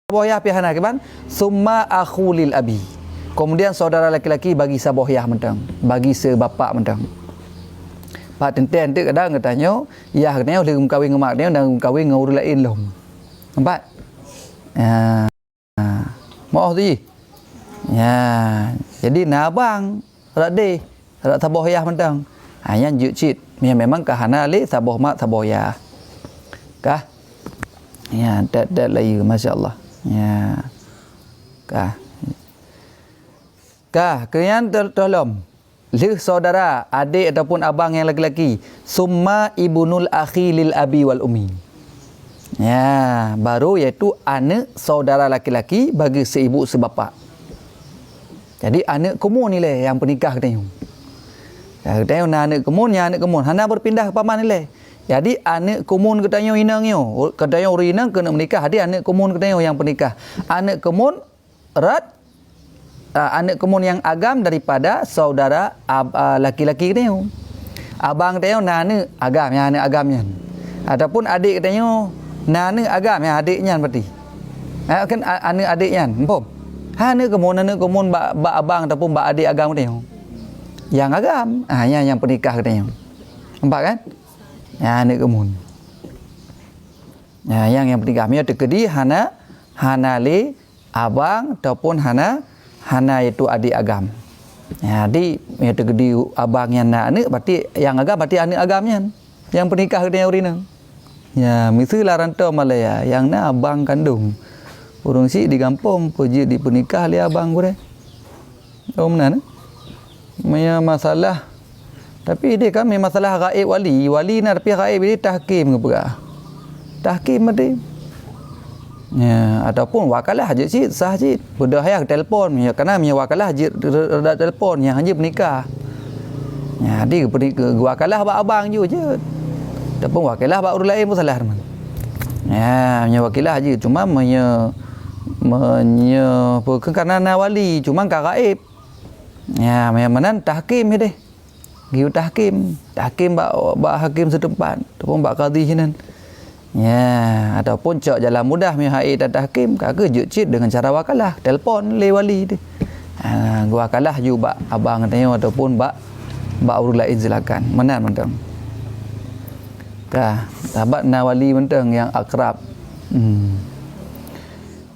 sabohyah pihana kan summa akhulil abi, kemudian saudara laki-laki bagi sabohyah mentang, bagi sebapak mentang. Pak tenten tu kadang katanya ya katanya dia kawin dengan mak dia dan kawin dengan orang lain lom. Nampak? Mau tu je. Ya, jadi nabang radeh rak sabohyah mentang. Yang jut-cit memang kahana le saboh mak sabohyah. Kah? Ya, dat layu masya-Allah. Ya. Kah, kemudian tolong lih saudara, adik ataupun abang yang lelaki, summa ibnul akhi lil abi wal ummi. Ya, baru iaitu anak saudara laki-laki bagi seibu sebapa. Jadi anak komun ni leh yang pernikah katanya. Katanya anak komun, ya anak komun. Hana berpindah ke paman ni leh. Jadi anak komun katanya inangnya. Katanya orang inang kena menikah. Jadi anak komun katanya yang pernikah. Anak komun anak komun yang agam daripada saudara laki-laki katanya. Abang katanya anak agam, yang anak agamnya. Ataupun adik katanya anak agam, yang adiknya berarti. Kan anak adiknya, empom. Anak komun bak abang ataupun bak adik agam katanya. Yang agam, yang pernikah katanya. Nampak kan? Ya, anak komun. Ya, yang pernikah dia terkedi hana le abang ataupun hana itu adik agam. Ya, jadi dia terkedi abang yang anak berarti yang agam berarti anak agamnya. Yang pernikah katanya urina. Ya, misalnya rantau Malaya yang abang kandung. Orang si di kampung puji di pernikah li abang gue. Oh mana? Punya masalah. Tapi dia kami masalah gaib wali nak tapi gaib ini tahkim ke pula. Tahkim mesti. Ya, ataupun wakalah haji si sah si. Budak hayah telefon ya kerana punya wakalah haji telefon yang haji pernikah. Ya, di wakalah abang je. Ataupun wakalah orang lain pun salah teman. Ya, punya wakalah haji cuma kerana wali cuma gaib. Ya, memang tahkim je deh. Giu tahkim bak hakim setempat ataupun bak qadhi hinan. Ya, ataupun cak jalan mudah mi haid dan tahkim kagak jut-cit dengan cara wakalah, telefon le wali tu. Wakalah ju bak abang katanya ataupun bak urus lain silakan. Menan mentang. Kah, sahabat nawali mentang yang akrab.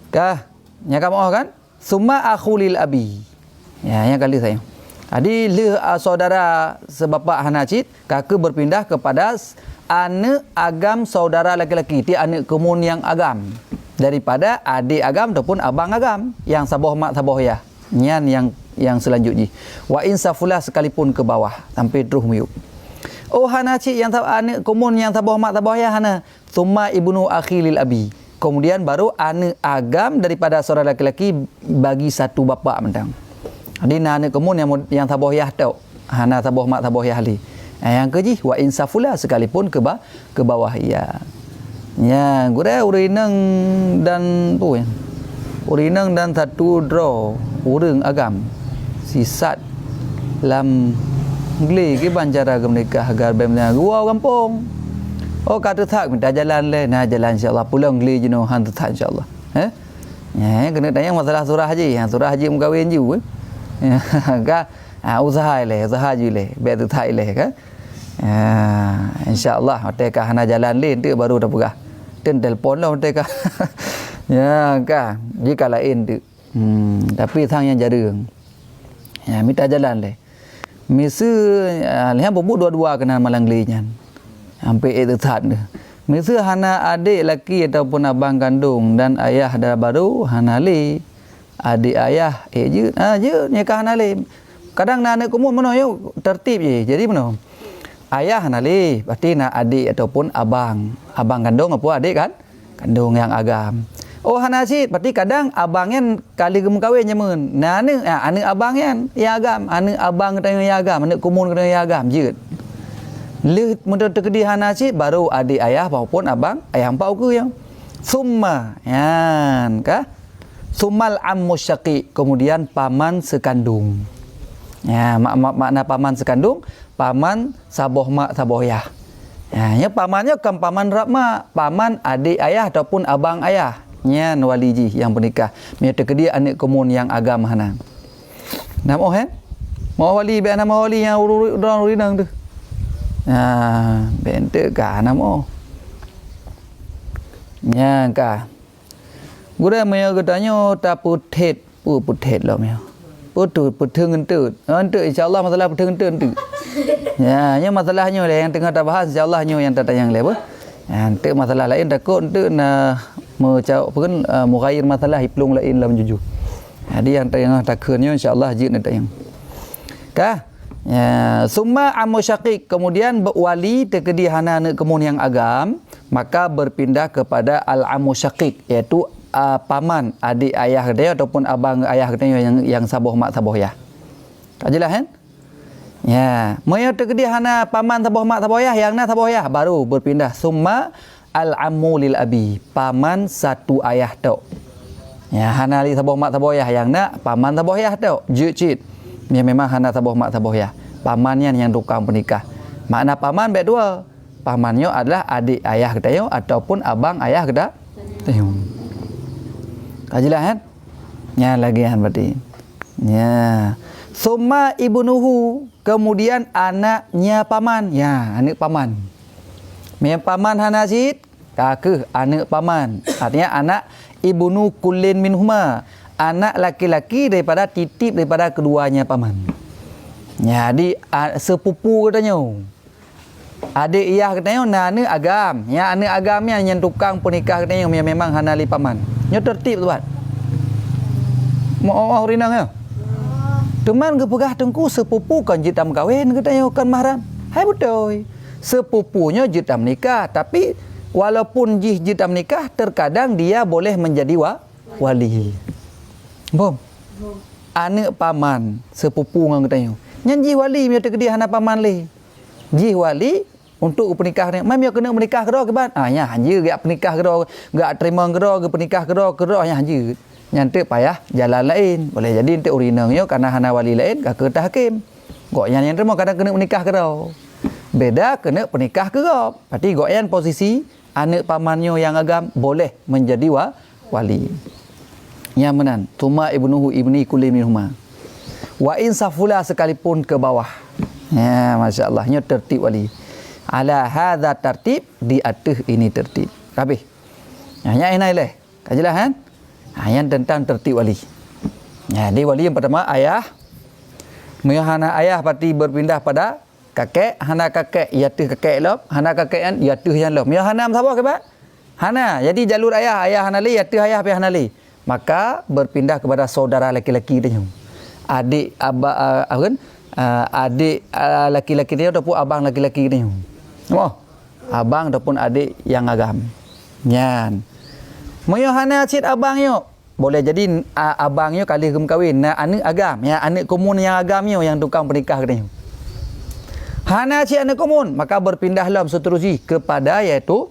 Kah, nyakam kan? Summa akhulil abi. Ya, yang kali saya. Jadi saudara sebapak hanacit kakak berpindah kepada anak agam saudara laki-laki, ti anak komun yang agam daripada adik agam ataupun abang agam yang saboh mak sabohyah. Nyan yang selanjutnya. Wa insafula sekalipun ke bawah sampai terus muyuk. Oh hanacit yang anak komun yang saboh mak sabohyah hana summa ibnu akhi lil abi. Kemudian baru anak agam daripada saudara laki-laki bagi satu bapa mentang. Jadi anak komun yang sabohyah tau. Hana saboh mak sabohyah li. Yang keji wa insafula sekalipun ke bawah ya. Ya, gure urinang dan tu ya. Urinang dan satu draw urang agam. Sisat lam gli ke bancara ke menikah agar bemnya gua kampung. Oh kata tak minta jalan le, nah jalan insya-Allah pulang gli jenuh hantu tak insya-Allah. Ya, kena tanya masalah surah haji. Surah haji mengkawin ju. Ka usaha je le bet thai le kan insyaallah mereka hana jalan lain tu baru dah pegah ten telefon lah mereka ya kan jika lain tu tapi sang yang jarang ya minta jalan le misu lihat bubu dua-dua kena malang linya sampai itu saat tu misu hana adik laki ataupun abang kandung dan ayah dah baru hana li adik ayah je nikah nale kadang anak komun mana yo tertib je jadi mana ayah nale berarti nak adik ataupun abang kandung apa adik kan kandung yang agam oh hanasit berarti kadang abangnya kali kawin nyamun anak abangnya yang agam anak abang katanya yang agam anak komun katanya yang agam je le mun terkedi hanasit baru adik ayah maupun abang ayah empau ke yang summa yan kah sumal ammu syaqi kemudian paman sekandung. Ya, makna paman sekandung, paman saboh mak sabohyah. Ya, pamannya kan paman rak mak, paman adik ayah ataupun abang ayah. nyan wali ji yang bernikah mia terkedia anak komun yang agama hana nama mau wali be nama wali yang orang urinang tu bente ka nama nya ka gura mia katanya tak putet lah mia putu ngentut insyaallah masalah putu ngentut nya masalahnya yang tengah tak bahas insyaallah yang tak tayang le apa ante masalah lain takut ente na macam apa kan mughayyir masalah hiplung lain dalam jujur. Jadi yang tengah takutnya insyaallah jid nak tayang. Kah? Ya, summa amusyaqiq kemudian wali terkedi hana anak kemun yang agam maka berpindah kepada al-amusyaqiq iaitu paman adik ayah dia ataupun abang ayah dia yang saboh mak saboh ya. Tak jelas kan? Ya, moyo terkedi hana paman saboh mak saboh ya yang na saboh ya baru berpindah summa al-ammu lil abi paman satu ayah tok. Ya hana li saboh mak saboh ya yang na paman saboh ya tok. Jicit. Dia memang hana saboh mak saboh ya. Pamannya yang tukang penikah. Makna paman baik dua. Pamannya adalah adik ayah kita ataupun abang ayah kita. Kajilah kan? Ya lagi kan berarti. Ya. Summa ibnuhu kemudian anaknya paman. Ya, anak paman. Memang paman hana sid kakak anak paman. Artinya anak ibnu kullin minhuma. Anak laki-laki daripada titip daripada keduanya paman. Jadi sepupu katanya. Adik iyah katanya nana agam. Ya anak agamnya yang tukang penikah katanya memang hanali paman. Nya tertib tuan. Mau rinang ya. Teman ke pegah tengku sepupu kan jitam kahwin katanya kan mahram. Hai betul. Sepupunya jitam nikah tapi walaupun jitam nikah terkadang dia boleh menjadi wali. Bom. Anak paman sepupu ngang katanya. Nyanji wali dia terkedi hana paman le. Ji wali untuk pernikah ni. Mai dia kena menikah ke ke ban? Ya hanja gak pernikah ke gak terima ke pernikah ke ya hanja. Nyantek payah jalan lain. Boleh jadi ente urinang yo karena hana wali lain ka ke hakim. Gok yang terima kadang kena menikah ke beda kena pernikah ke berarti gok yang posisi anak pamannya yang agam boleh menjadi wali. Yang menan tuma ibnuhu ibni kulli minhuma wa in safula sekalipun ke bawah. Ya masya-Allah nya tertib wali ala hadza tertib di atas ini tertib habis nya ini leh kajelah kan yang tentang tertib wali. Jadi wali yang pertama ayah hana ayah pati berpindah pada kakek hana kakek iatu kakek lop hana kakek kan iatu yang lop hana siapa ke pak hana jadi jalur ayah hana li iatu ayah pi hana li maka berpindah kepada saudara laki-laki dia. Adik adik laki-laki dia ataupun abang laki-laki dia. Abang ataupun adik yang agam. Nyan. Moyo hana cit abangnya. Boleh jadi abangnya kali kawin anak agam ya anak komun yang agamnya yang tukang pernikah dia. Hana cit anak komun maka berpindahlah seterusnya kepada iaitu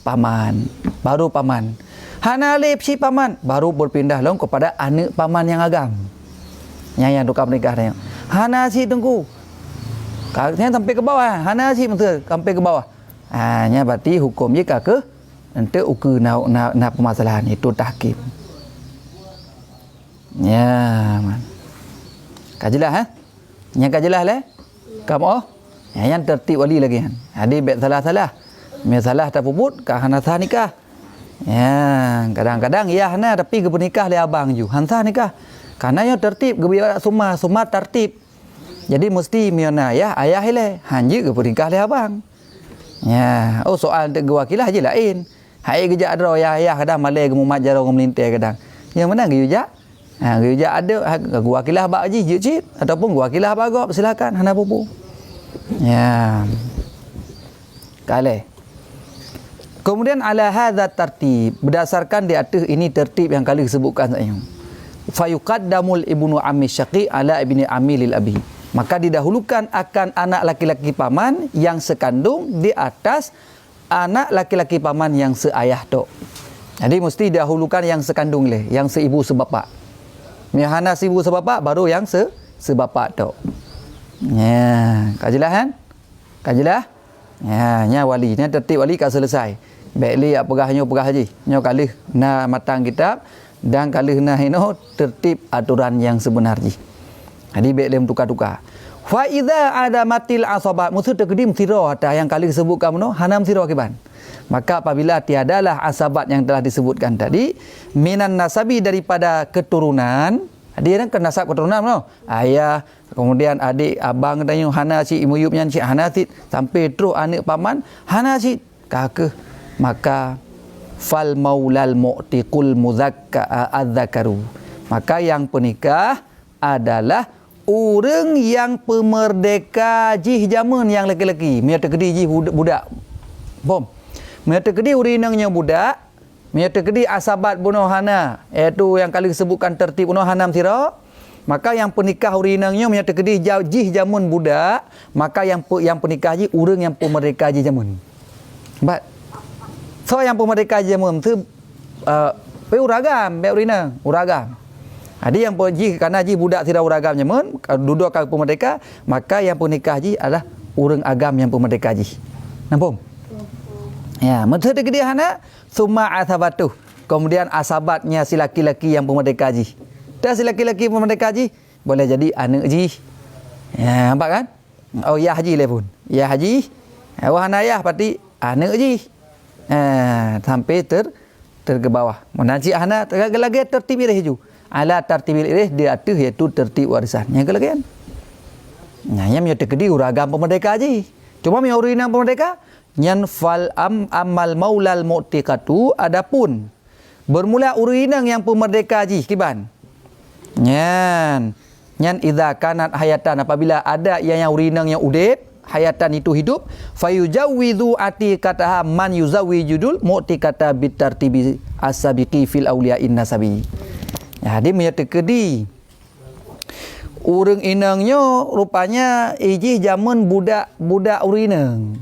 paman. Baru paman. Hana lep si paman baru berpindah long kepada anak paman yang agam. Yang tukang menikah dia. Hana si tengku. Kaknya sampai ke bawah. Hana si betul sampai ke bawah. Nya berarti hukum je ke ente ukur na permasalahan itu tahkim. Ya man. Kajelah ha? Yang kajelah le? Kamu yang tertib wali lagi kan. Ada bet salah-salah. Salah tak puput ka hana sah nikah. Ya, kadang-kadang ya hana tapi ke pernikah le abang ju. Hansa nikah. Karena yang tertib gebiara summa tertib. Jadi mesti miona ya ayah le hanje ke pernikah le abang. Ya, soal de wakilah je lain. Hai geja adro ya kadang malai ke mumat jaro melintai kadang. Yang mana geja? Geja ada wakilah bak ji jicit ataupun wakilah bagop silakan hana pupu. Ya. Kale. Kemudian ala hadza tartib berdasarkan di atas ini tertib yang kali disebutkan saya. Fayuqaddamul ibnu ammi syaqi ala ibni ammi lil abi. Maka didahulukan akan anak laki-laki paman yang sekandung di atas anak laki-laki paman yang seayah tok. Jadi mesti dahulukan yang sekandung le, yang seibu sebapa. Mihana seibu sebapa baru yang sebapa tok. Ya, kajilah kan? Kajilah. Ya, nya wali, nya tertib wali kan selesai. Baikli apagahnya haji. Nyo kalih na matang kitab dan kalih na hino tertib aturan yang sebenar ji. Jadi baikli tukar-tukar. Fa idza ada matil asabat musuh terkedim sira atah yang kalih sebutkan no hanam sira kiban. Maka apabila tiadalah asabat yang telah disebutkan tadi minan nasabi daripada keturunan, dia kan nasab keturunan no. Ayah, kemudian adik, abang tanya hana si imuyub yang si hana sit sampai terus anak paman hana sit kakak, maka fal maulal mu'tiqul muzakka adzakaru, maka yang penikah adalah orang yang pemerdeka jih zaman yang lelaki-lelaki. Mia terkedi jih budak. Bom. Mia terkedi urinangnya budak. Mia terkedi asabat bunuh hana. Iaitu yang kali disebutkan tertib bunuh hanam sira. Maka yang penikah urinangnya mia terkedi jih zaman budak. Maka yang penikah jih orang yang pemerdeka jih zaman. But so yang pemerdeka jih zaman tu uragam, be urinang, uragam. Ada yang pergi kerana haji budak tidak uragam nyaman, duduk ke pemerdeka, maka yang pernikah haji adalah orang agam yang pemerdeka haji. Nampak? Ya, masa dia hana summa asabatu. Kemudian asabatnya si laki-laki yang pemerdeka haji. Dan si laki-laki pemerdeka haji boleh jadi anak haji. Ya, nampak kan? Oh, ya haji le pun. Ya haji. Wahana ayah berarti anak haji. Sampai ke bawah. Menaji hana lagi tertib dia hiju. Ala tartibil irih dia atuh iaitu tertib warisan. Yang kelebihan. Nah, yang terkedi uragam pemerdeka haji. Cuma yang urinang pemerdeka nyan fal amal maulal mu'tiqatu, adapun bermula urinang yang pemerdeka haji kiban. Nyan idza kanat hayatan, apabila ada yang urinang yang udip, hayatan itu hidup, fayujawwidu atiqataha man yuzawwijudul mu'tiqata bitartibi as-sabiqi fil auliya'in nasabi. Jadi menyertekedi urang inangnya rupanya iji zaman budak urinang.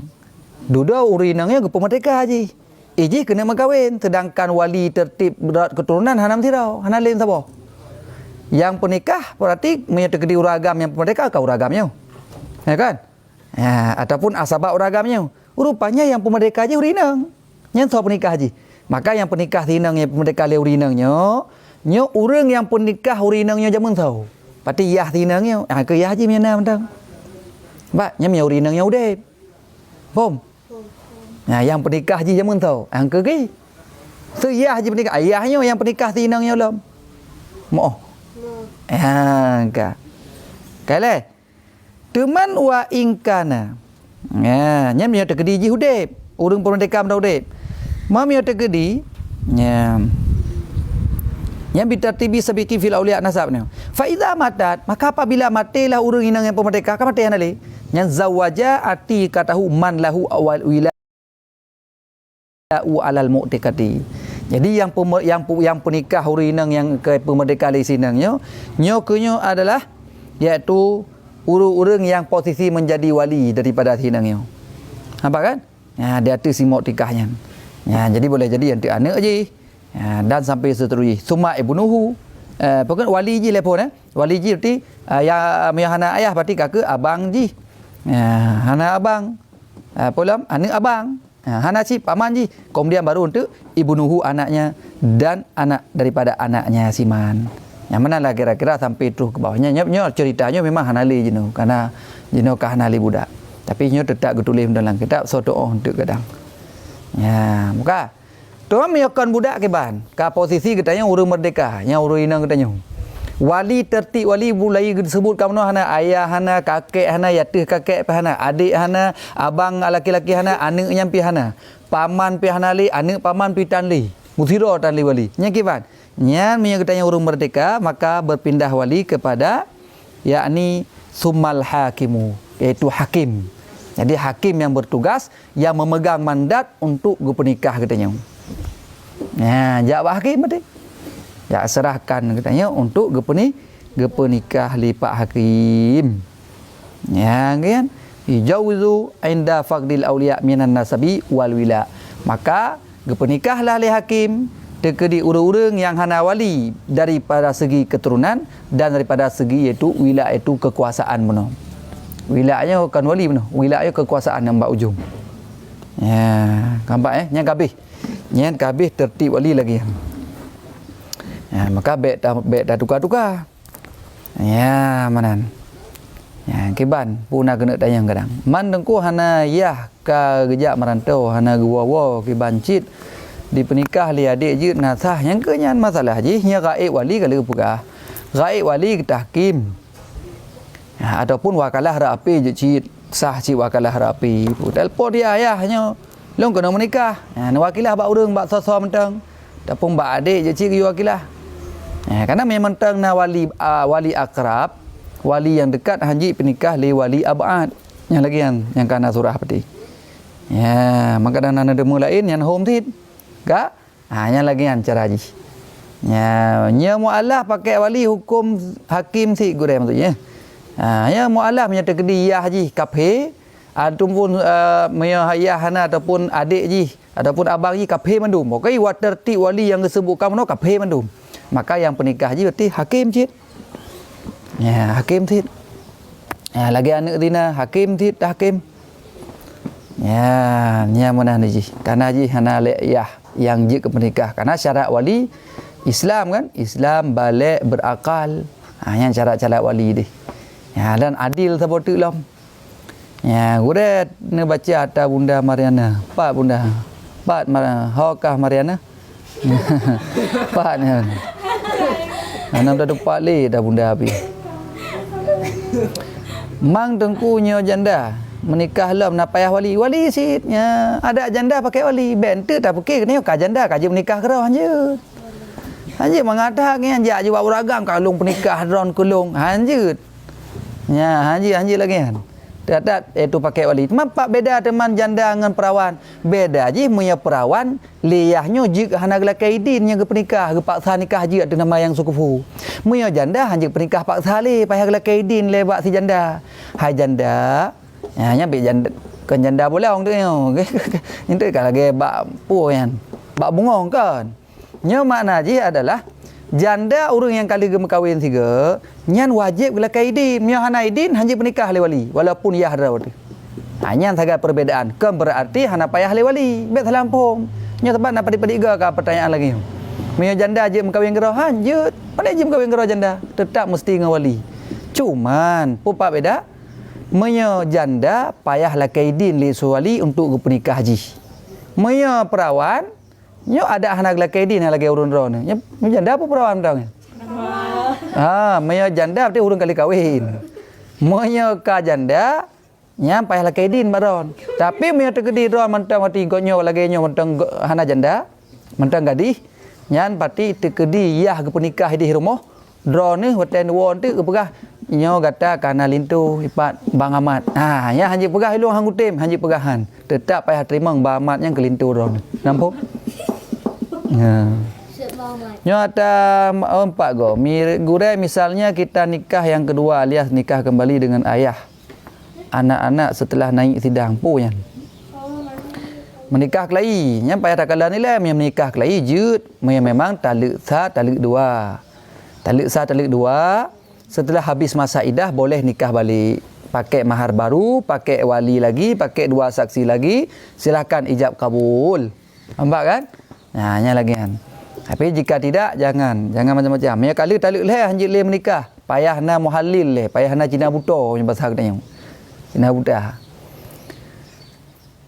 Duda urinangnya ke pemerdeka haji. Iji kena makawin, sedangkan wali tertib berat keturunan hanam tirau, hana lain sapa. Yang pernikah berarti menyertekedi uragam yang pemerdeka ke uragamnya. Ya kan? Ya, ataupun asabat uragamnya. Rupanya yang pemerdeka haji urinang. Yang so pernikah haji. Maka yang pernikah tinang yang pemerdeka le urinangnya nyo orang yang pun nikah urinangnya zaman tahu. Pati yah tinangnya, ke yah haji mana mentang. Ba, nya mia urinangnya udah. Bom. Nah, yang pernikah haji zaman tahu. Angke ke. So yah haji pernikah, ayahnya yang pernikah tinangnya belum. Mo. Angka. Kale. Teman wa ingkana. Nya mia terkedi haji udep. Urang pemerdeka mda udep. Ma mia terkedi nya yang bitartibi sabiqi fil auliya nasabnya. Fa idza matat, maka apabila matilah urang inang yang pemerdeka, ka mati hanale. Yang zawaja ati katahu man lahu awal wilayah alal mu'tiqati. Jadi yang penikah urang inang yang ke pemerdeka le sinangnya, nyo adalah iaitu urang yang posisi menjadi wali daripada sinangnya. Nampak kan? Ya, dia tu si mu'tikahnya. Ya, jadi boleh jadi yang tu anak aje. Ya, dan sampai seterusnya. Summa ibnuhu. Pokok wali ji lepon Wali ji berarti ya hana ayah berarti kakak abang ji. Ya, hana abang. Polam anak abang. Hana si paman ji. Kemudian baru untuk ibnuhu anaknya dan anak daripada anaknya siman. Yang mana lah kira-kira sampai terus ke bawahnya. Nyo ceritanya memang hanali jino karena jino ka hanali budak. Tapi nyo tetap ketulis dalam kitab soto untuk kadang. Ya, muka tuan meyakan budak ke ban. Ka posisi katanya urang merdeka, yang urang inang katanya. Wali tertib wali mulai disebut kamu hana ayah hana kakek hana yatih kakek hana adik hana abang laki-laki hana anak yang pi hana paman pi hana li anak paman pi tan li musiro tan li wali. Nya kiban. Nya meya katanya urang merdeka maka berpindah wali kepada yakni summal hakimu, yaitu hakim. Jadi hakim yang bertugas yang memegang mandat untuk berpenikah katanya. Nah, jawab hakim betul. Ya serahkan katanya untuk gepenikah lipat hakim. Ya kan? Ijawizu inda faqdil auliya minan nasabi wal wila. Maka gepenikahlah li hakim tekedi urang-urang yang hana wali daripada segi keturunan dan daripada segi iaitu wila itu kekuasaan benar. Wilayahnya bukan wali benar. Wilayahnya kekuasaan yang mbak ujung. Ya, nampak yang kabih tertib wali lagi. Ya, maka beg dah tukar-tukar. Ya, manan. Ya, kiban puna kena tayang kadang. Man dengku hana yah ka gejak merantau hana gua kiban cit di penikah li adik je nasah yang kenyan masalah je nya gaib wali kali pegah. Gaib wali tahkim. Ya, ataupun wakalah rapi je cit sah cit wakalah rapi. Telefon dia ayahnya long kena menikah. Ya, wakilah bak urang bak so mentang. Ataupun bak adik je cit wakilah. Ya, karena memang teng na wali akrab, wali yang dekat haji penikah li wali abad. Yang lagi yang kana surah peti. Ya, maka dan ada lain yang home tit. Gak? Yang lagi yang cara haji. Ya, nya mualaf pakai wali hukum hakim si gure maksudnya. Ya mualaf menyata kedi ya haji kaphe ataupun meya ayah hana ataupun adik ji ataupun abang ji kaphe mandum. Pokai water ti wali yang disebutkan no kaphe mandum. Maka yang penikah ji berarti hakim cit. Ya, hakim cit. Ya, lagi anak dina hakim cit hakim. Ya, nya mana ni ji. Karena ji hana le yah yang ji ke penikah. Karena syarat wali Islam kan? Islam balik berakal. Yang syarat-syarat wali dia. Ya, dan adil seperti lam. Ya, gure ne baca atas Bunda Mariana. Pak Bunda. Pak Hokah Mariana. Pak ni. Anam dah depak le dah Bunda habis. Mang tengkunya janda menikah lam nak payah wali. Wali sitnya ada janda pakai wali. Bente tak pakai kena ka janda kaji menikah kerah hanje. Hanje mengata ke hanje aje buat ragam kalung penikah ron kulung. Hanje. Ya, haji lagi kan. Tetap itu pakai wali. Mampak beda teman janda dengan perawan. Beda je punya perawan liyahnya jik hana gelakaidin yang ke penikah, ke paksa nikah je ada nama yang sukufu. Punya janda hanya penikah paksa le payah gelakaidin le bak si janda. Hai janda. Ya nya be janda kan janda boleh orang tu yo. Inte kalau ge bak pu kan. Bak bungong kan. Nya makna je adalah janda orang yang kali gem kahwin tiga nyan wajib gela kaidin nya hana idin hanya menikah le wali walaupun yah rawat hanya saja perbezaan kan berarti hana payah le wali bet lampung nya tempat nak padik-padik ke pertanyaan lagi nya janda je kahwin gerah hanjut pada je kahwin gerah janda tetap mesti dengan wali cuman pupa beda nya janda payah la kaidin le wali untuk pernikah haji nya perawan nyo ada anak lelaki ni lagi urun ron. Nyo janda apa perawan tang? Meya janda berarti urun kali kahwin. Meya ka janda nyam payah lelaki din baron. Tapi meya tegedi ron mentang mati gonyo lagi nyo mentang hana janda, mentang gadih. Nyan pati tegedi yah ke pernikah di rumah. Ron ni hotel won tu pegah nyo kata kana lintu ipat Bang Ahmad. Ya hanji pegah ilung hang utim, hanji pegahan. Tetap payah terima Bang Ahmad yang ke lintu ron. Nampak? Ya. Nyo ada empat go. Gure misalnya kita nikah yang kedua alias nikah kembali dengan ayah. Anak-anak setelah naik sidang pu yan. Menikah kelai, yang payah tak kalah ni lah menikah kelai jut, memang talak sah talak dua. Talak sah talak dua, setelah habis masa iddah boleh nikah balik. Pakai mahar baru, pakai wali lagi, pakai dua saksi lagi, silakan ijab kabul. Nampak kan? Nah, nya lagi kan. Tapi jika tidak jangan macam-macam. Ya kali taluk leh hanjit leh menikah. Payah na muhallil leh, payah na Cina buto punya bahasa katanya. Cina buta.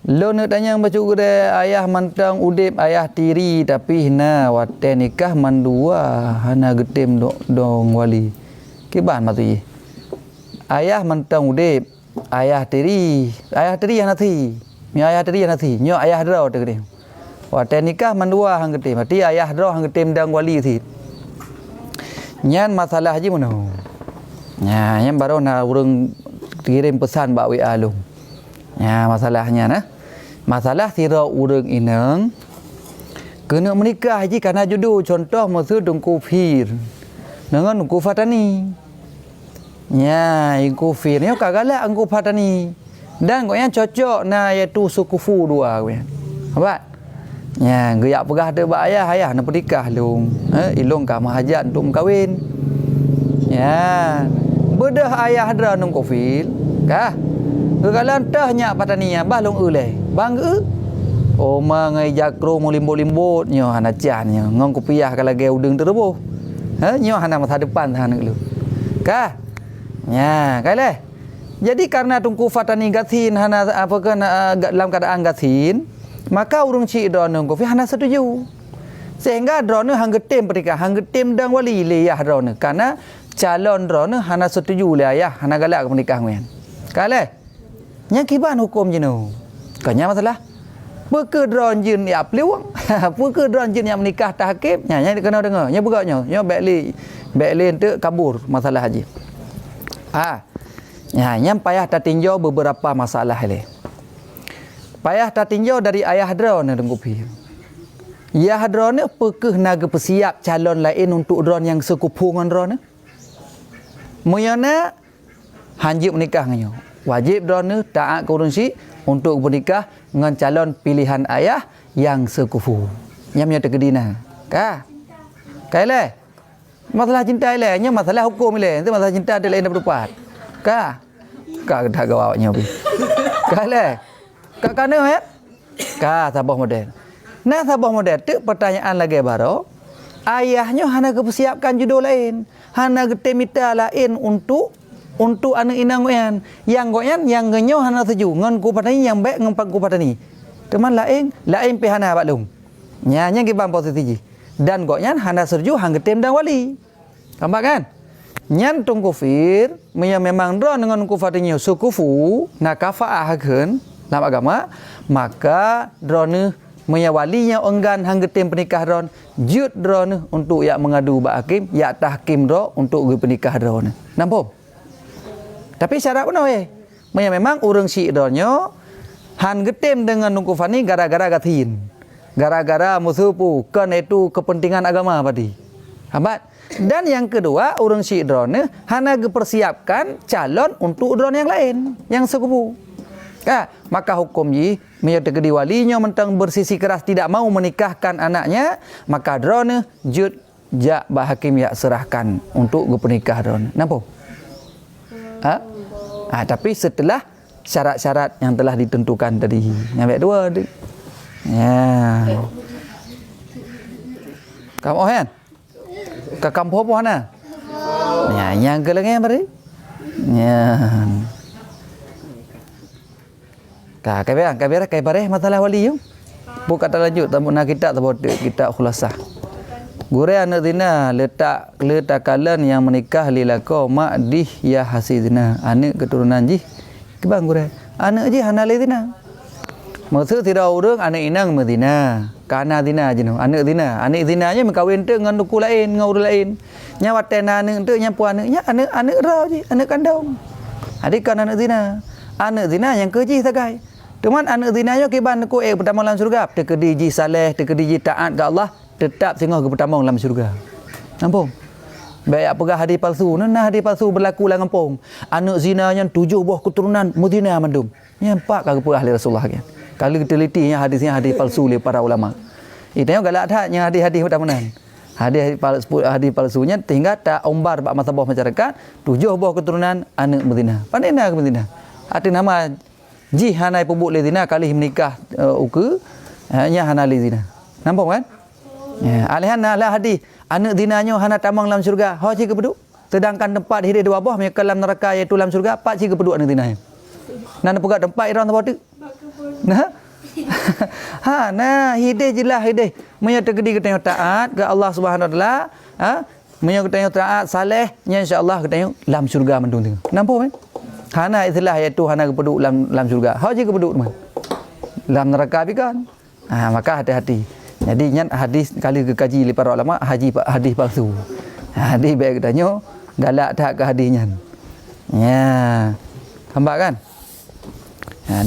Lo nak tanya baca gede ayah mantang udip ayah tiri tapi hina wate nikah mandua hana getem dong wali. Kiban maksudnya. Ayah mantang udip ayah tiri hana ti. Mi ayah tiri hana ti. Nyo ayah draw tu gede. Wate nikah mandua hang getem. Berarti ayah draw hang getem dang wali ti. Nyan masalah je mana. Ya, yang baru nak urang kirim pesan bak WA lu. Ya, masalahnya nah. Masalah sira urang inang kena menikah je karena jodoh. Contoh maksud dengku fir dengan dengku fatani. Ya, dengku fir ni kagala dengku fatani. Dan kau yang cocok na iaitu sukufu dua kau. Apa? Ya, geyak pegah de bak ayah nak pernikah long. Ilong ka mahajat untuk kahwin. Ya. Bedah ayah dra nung kofil. Kah? Gegalan tah nya patania bah long uleh. Bang Oma ngai jakro mo limbut-limbut nyo hana jan nyo ngong kopiah kalau ge udeng terebuh. Nyo hana masa depan hana lu. Kah? Ya, kale. Jadi karena tungku fatani gatin hana apa kan dalam keadaan gatin, maka urung ci drone kopi hana setuju. Sehingga drone hang getem pernikahan, hang getem dang wali liyah drone karena calon drone hana setuju liyah hana galak pernikahan wen. Kale. Nya kiban hukum jenu. Kanya masalah Peke drone jin ya pliwang. Peke drone jin yang menikah tahkim. Nya kena dengar. Nya bugaknya. Nya baikli ente kabur masalah haji. Nya payah tatinjau beberapa masalah le. Payah tatinjau dari ayah drone deng kopi. Ya drone peke naga persiap calon lain untuk drone yang sekupu dengan drone. Muyana hanjib menikah nganyo. Wajib drone taat ke urun si untuk bernikah dengan calon pilihan ayah yang sekufu. Yang punya terkedina. Kah? Kaile. Masalah cinta ile, nya masalah hukum ile. Itu masalah cinta ada lain berdepat. Kah? Kah dah gawaknya bi. Kaile. Kak kana ya? Kah sabah model. Nah sabah model tu pertanyaan lagi baru. Ayahnya hana kepersiapkan judul lain. Hana getemita lain untuk anak inang goyan yang genyo hana setuju ngan ku patani yang baik ngan ku patani teman lain pihana baklum nya ki bang posisi dan goyan hana setuju hang getem dan wali nampak kan nyan tung kufir memang dron dengan ku patani sukufu na kafaahkeun dalam agama maka drone walinya enggan hang getem pernikah dron jut drone untuk yak mengadu ba hakim yak tahkim dro untuk pernikah drone nampak. Tapi syarat pun memang urang si donyo han getem dengan nungku fani gara-gara gatin. Gara-gara musuhu kan itu kepentingan agama tadi. Hambat. Dan yang kedua urang si drone hana dipersiapkan calon untuk drone yang lain yang sekupu. Maka hukum ji menyatakan walinya mentang bersisi keras tidak mau menikahkan anaknya, maka drone jud jak bahakim ya serahkan untuk bernikah drone. Nampak? Tapi setelah syarat-syarat yang telah ditentukan tadi. Yang baik dua. Ya. Kamu kan? Ke kampung apa mana? Ya, yang kelengnya beri. Ya. Kai bareh masalah wali yo. Bu kata lanjut tamu nak kita khulasah. Gure anak zina letak kalan yang menikah lilako mak dih ya hasidina anak keturunan ji kebang gure anak ji hana le zina maksud tidak urang anak inang medina kana zina jenu anak zina nya mengkawin tu dengan duku lain dengan urang lain nya watena anak tu nya puan anak ra ji anak kandung adik kan anak zina yang keji sagai cuman anak zina nya kiban ku pertama dalam surga tekedi ji saleh tekedi ji taat ke Allah tetap tengok ke pertama dalam syurga. Nampak? Baik apakah hadis palsu? Nah hadis palsu berlaku dalam kampung. Anak zina yang 7 buah keturunan Madinah mandum. Nampak ke apa ahli Rasulullah kan? Kalau telitinya hadisnya hadis palsu oleh para ulama. Itanya galak dah yang hadis-hadis pertamanan. Hadis palsunya tinggal tak umbar bak masabah masyarakat 7 buah keturunan anak Madinah. Pandai nak ke Madinah. Arti nama ji hanai pebuk le zina kali menikah uke nya hana le zina. Nampak kan? Ya, alihan lah hadis anak zinanya hana tamang dalam syurga. Ha cik keduk. Sedangkan tempat hidup dua buah mereka dalam neraka iaitu dalam syurga, pak cik keduk anak zinanya. Nan pegat tempat iran tempat tu. Nah. Hidup jelah hidup. Menyata gedi kita taat ke Allah Subhanahu wa taala, menyata kita taat saleh, nya insya-Allah kita dalam syurga mendung tengok. Nampak kan? Hana istilah iaitu hana keduk dalam syurga. Ha cik keduk man. Dalam neraka bikan. Maka hati-hati. Jadi nyan hadis kali dikaji oleh para ulama hadis palsu. Hadis baik katanya galak tak ke hadisnya. Ya. Nampak kan?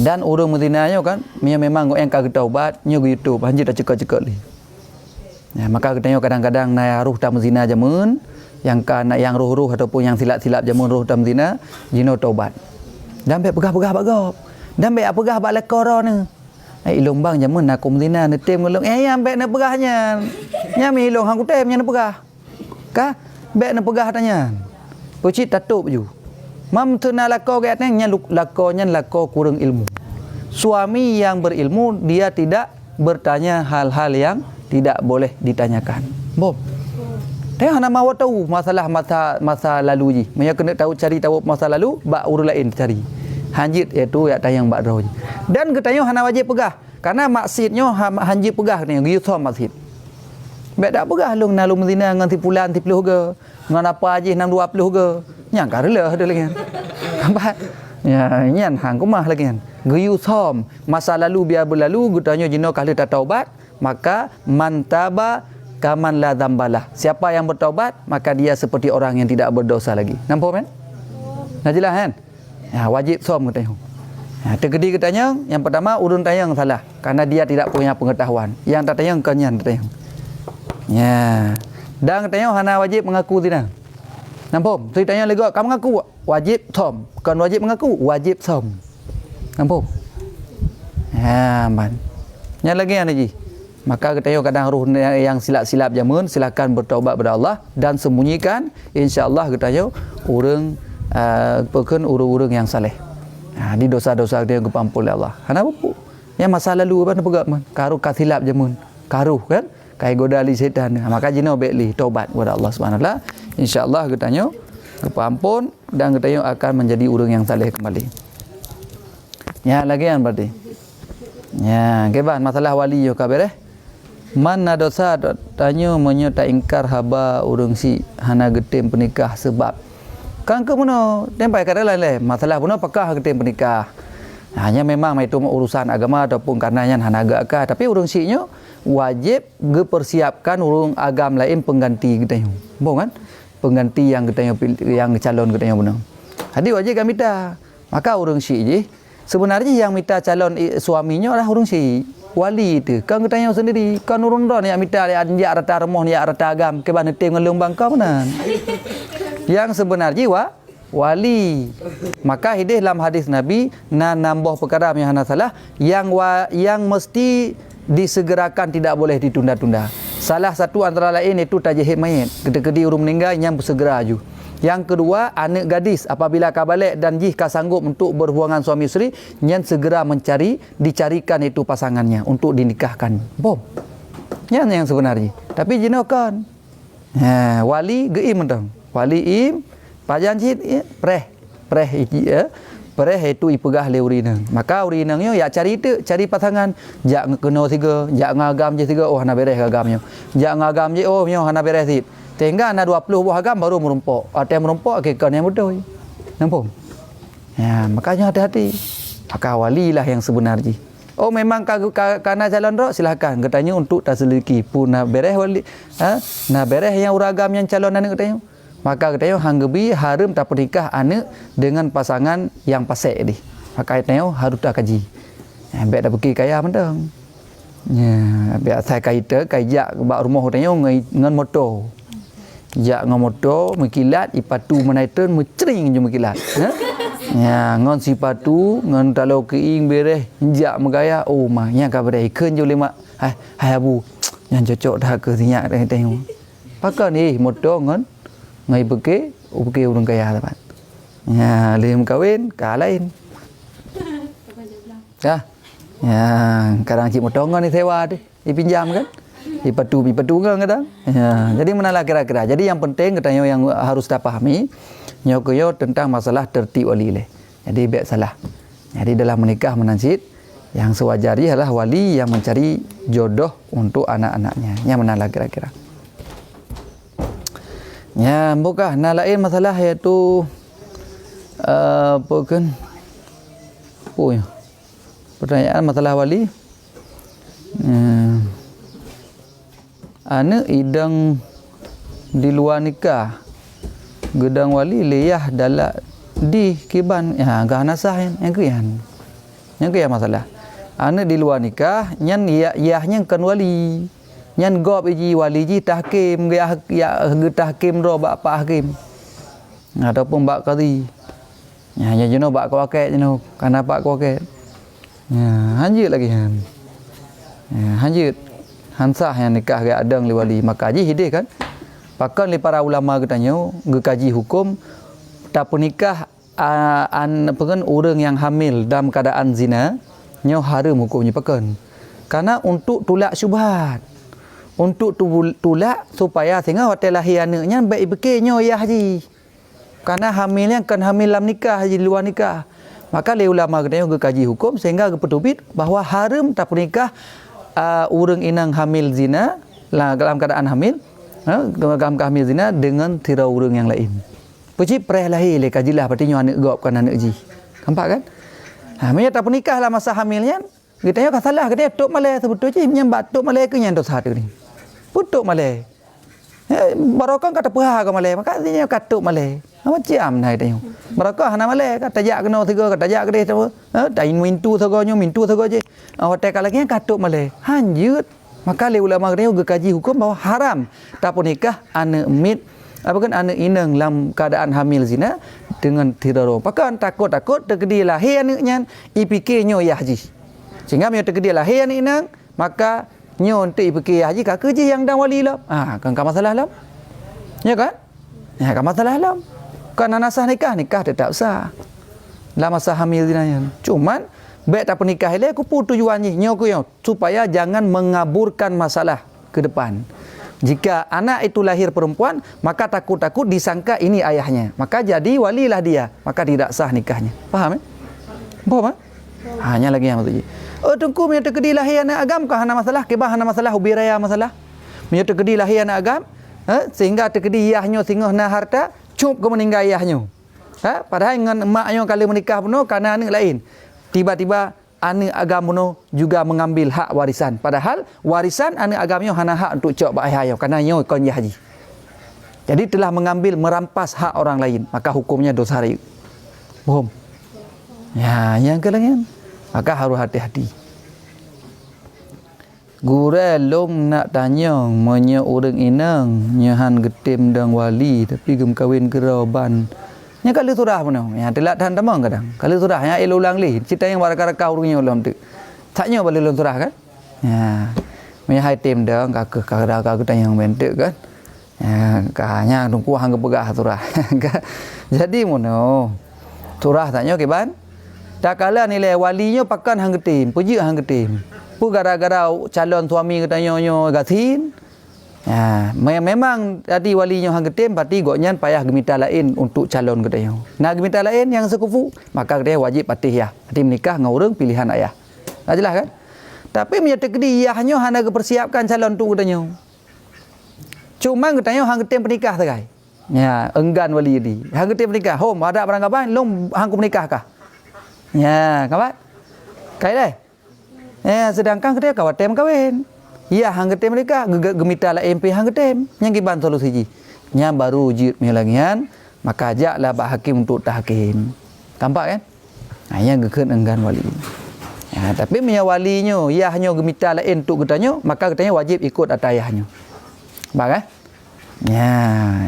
Dan orang Madinahnya kan memang yang kagak taubat nya YouTube hanjir dah cekak-cekak li. Ya, maka katanya kadang-kadang naik ruh tam zina jamun yang kana yang ruh-ruh ataupun yang silap-silap jamun ruh tam zina jino taubat. Dan baik pegah-pegah bagop. Dan baik pegah bak lekor ni. Ilung bang jamun nak kumdina netem ngulung yang baik nak pegahnya nya mi ilung hang kutem nya nak pegah ka baik nak pegah tanya pucit tatup ju mam tuna lako gatnya nya lako kurang ilmu suami yang berilmu dia tidak bertanya hal-hal yang tidak boleh ditanyakan. Bom. Tengok nak mahu tahu masalah masa lalu ji. Mereka kena cari tahu masa lalu, bak urus lain cari. Hanjit iaitu yak tayang bak roh. Dan ketanya hana wajib pegah. Karena maksudnya hanjit pegah ni giu thom maksud. Bak dak pegah long nalu mezina ngan tipulan 30 ke. Ngan apa aje 620 ke. Nyang karela ada lagi. Apa? Ya, nyan hang kumah lagi kan. Giu thom masa lalu biar berlalu ketanya jino kalau tak taubat, maka mantaba kaman la dzambalah. Siapa yang bertaubat, maka dia seperti orang yang tidak berdosa lagi. Nampak kan? Nah jelas kan? Ya, wajib som katanya. Ya, terkedi katanya, yang pertama urun tayang salah karena dia tidak punya pengetahuan. Yang tak tayang kenyan katanya. Ya. Dan katanya hana wajib mengaku tidak. Nampak? Saya tanya lagi, kamu mengaku wajib som. Bukan wajib mengaku, wajib som. Nampak? Ya, man. Yang lagi yang lagi. Maka katanya kadang roh yang silap-silap jamun, silakan bertaubat kepada Allah dan sembunyikan, insya-Allah katanya urang pekan urang yang saleh. Di dosa-dosa dia kepampul Allah. Kenapa pu? Yang masa lalu apa pegak man? Karuh kasilap jamun. Karuh kan? Kai godali setan. Maka jino baikli taubat kepada Allah Subhanahu wa taala. Insya-Allah katanya kepampun dan katanya akan menjadi urang yang saleh kembali. Ya lagi yang berarti. Ya, keban masalah wali yo kabar mana dosa tanya menyerta ingkar haba urang si hana getem pernikah sebab kan ke mana tempai kada lain masalah pun apakah getem pernikah hanya memang itu urusan agama ataupun karena yang hana agak tapi urang si nya wajib gepersiapkan urang agam lain pengganti kita bon kan pengganti yang kita yang calon kita benar hadi wajib kami minta maka urang si je sebenarnya yang minta calon suaminya adalah urang si wali itu kan ketanya sendiri kan urun dah ni minta dia rata remah ni rata agam ke ban tem ngelung bangkau mana yang sebenarnya wali maka hadis dalam hadis Nabi nambah perkara yang hana salah yang mesti disegerakan tidak boleh ditunda-tunda salah satu antara lain itu tajhid mayit ketika urun meninggal yang bersegera aju. Yang kedua, anak gadis apabila kabalik dan jika sanggup untuk berhubungan suami isteri, yang segera dicarikan itu pasangannya untuk dinikahkan. Bom. Yang sebenarnya. Tapi jinokan. Wali geim mentang. Wali im pajan cit preh itu ipegah le urinang. Maka urinangnya ya cari pasangan. Jak kena tiga, jak ngagam je tiga, oh hana beres agamnya. Jak ngagam je oh nyo hana beres sit. Tinggal ada 20 buah agam baru merumpok. Ada yang merumpok ke kan yang betul. Nampak? Ya, makanya hati-hati. Maka walilah yang sebenarnya. Oh memang karena calon roh silakan katanya untuk taseliki pun nak beres wali nak beres yang uragam yang calon anak katanya. Maka katanya hanggebi haram tak pernikah anak dengan pasangan yang pasek ni. Maka katanya harus tak kaji. Baik dah pergi kaya mentang. Ya, biar saya kaita kajak bak rumah katanya ngan motor. Jak ngom motor mekilat ipatu menaiten mecering je mekilat ya ngon sipatu ngon talo keing beres jak megaya oh mah nya ka bedai keun jo lima hai abu yang cocok dah ke sinyak dah tengok pakai ni motor ngon ngai beke urang kaya dapat ya lim kawin ka lain ya kadang cik motor ngon ni sewa deh dipinjam kan Ipatu kadang. Ya, jadi menalah kira-kira. Jadi yang penting katanya yang harus kita pahami nyokoyo tentang masalah tertib wali le. Jadi baik salah. Jadi dalam menikah menansit yang sewajarnya adalah wali yang mencari jodoh untuk anak-anaknya. Yang menalah kira-kira. Ya, bukan nah lain masalah iaitu bukan pertanyaan masalah wali. Anak idang di luar nikah gedang wali liyah dalak di kiban ya gah nasah yang ke masalah anak di luar nikah nyan yahnya kan wali nyan gob iji wali ji tahkim ya tahkim ro bak pak hakim ataupun bak qadi ya jeno bak kawaket jeno kana pak kawaket ya hanjit lagi ya hanjit hansah yang nikah ke adang li wali maka haji hidih kan pakan li para ulama katanya gekaji hukum tak pernikah pengen orang yang hamil dalam keadaan zina nyo haram hukumnya pakan Karena untuk tolak syubhat. Untuk tolak supaya sehingga hotel lahir anaknya baik bekenya ya haji. Karena hamilnya kan hamil dalam nikah haji luar nikah. Maka le ulama kena kaji hukum sehingga petubit bahawa haram tak nikah orang inang hamil zina dalam keadaan hamil dalam hamil zina dengan tira orang yang lain. Puji pereh lahir le kajilah patinya anak gopkan anak ji. Nampak kan? Hamil tak nikah lah masa hamilnya. Kita kan salah kita tok malai sebetul je menyambat tok malai ke yang dosa tu ni. Putuk malai. Barakah kata puha ke malai maka dia katuk malai. Macam nai tanya. Barakah hana malai kata jak kena tiga kata jak ke dia tain mintu sagonyo mintu sago je. Hotel lagi katuk malai. Hanjut. Maka le ulama dia kaji hukum bahawa haram tak nikah anak mit apa kan anak inang dalam keadaan hamil zina dengan tidak roh. Pakan takut terkedi lahir anaknya ipikirnya ya haji. Sehingga dia terkedi lahir anak inang maka nyon ti pergi haji kak kerja yang dan wali lah. Kan masalah lah. Ya kan? Ya kan masalah lah. Kan nasah nikah tetap sah. Dalam masa hamil dinanya. Cuman baik tak pernikah ile aku pun tujuannya nyoku yo supaya jangan mengaburkan masalah ke depan. Jika anak itu lahir perempuan, maka takut-takut disangka ini ayahnya. Maka jadi walilah dia, maka tidak sah nikahnya. Faham? Faham? Hanya lagi yang tu. Tunggu punya terkedi lahir anak agam kah hana masalah kebah hana masalah ubiraya masalah punya terkedi lahir anak agam sehingga terkedi iahnya sehingga na harta cup ke meninggal iahnya padahal dengan emaknya kali menikah penuh kerana anak lain tiba-tiba anak agam penuh juga mengambil hak warisan padahal warisan anak agamnya hana hak untuk cok bak ayah kerana nyo kon haji jadi telah mengambil merampas hak orang lain maka hukumnya dosa riuk bohong ya yang kelengan maka harus hati-hati. Gure long nak tanya menye orang inang nyahan getim dang wali tapi gem kawin keraban. Nya kali surah mana? Ya telat tahan tamang kadang. Kali surah ya elu ulang li. Cerita yang waraka-raka urungnya ulang tu. Taknya balik ulang surah kan? Ya. Menye hai tim dang kakak tanya yang bentuk kan. Ya kahnya tungku hang pegah surah. Jadi mono. Surah tanya ke ban? Tak kala nilai walinya pakan hang getim, puji hang getim. Pu gara-gara calon suami katanya gatin. Ya, memang tadi walinya hang getim pati goknyan payah gemita lain untuk calon katanya. Nah gemita lain yang sekufu, maka dia wajib patih ya. Hati menikah dengan orang pilihan ayah. Dah jelas kan? Tapi punya tekdi iahnya hana persiapkan calon tu katanya. Cuma katanya hang getim pernikah sagai. Ya, enggan wali di. Hang getim pernikah, hom ada barang kapan long hang ku menikah kah? Ya, kawan. Kai deh. Sedangkan kita kawan tem kawin. Ya, hang getem mereka gemita lah MP hang getem. Yang giban solusi ji. Nya baru jid melagian, maka ajaklah bak hakim untuk tahkim. Tampak kan? Nah, yang gekeun enggan wali. Ya, tapi punya walinya, ya hanya gemita lain untuk katanya, maka katanya wajib ikut atas ayahnya. Nampak kan? Ya,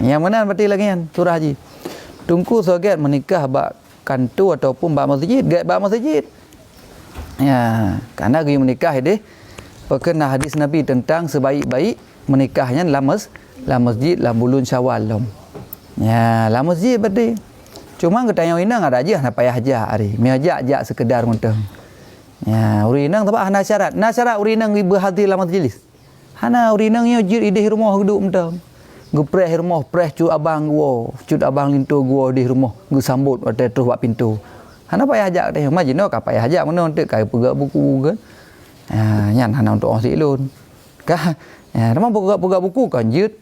yang mana berarti lagi kan? Surah haji. Tunggu soget menikah bak kantu ataupun bak masjid, bak masjid. Ya, karena gaya menikah ini berkenaan hadis Nabi tentang sebaik-baik menikahnya dalam masjid dalam bulan Syawal. Ya, dalam masjid berarti. Cuma kita yang inang ada aja nak payah aja hari. Mi ajak sekedar mentang. Ya, urinang tapi hana syarat. Na syarat urinang berhadir dalam majlis. Hana urinangnya jid di rumah duduk mentang. Gepreh rumah preh cu abang lintu gua di rumah gu sambut ada terus buat pintu. Hana payah ajak deh majino ka payah ajak mana untuk kai pegak buku kan. Nyan hana untuk orang silun. Kah ya memang pegak buku kan jut.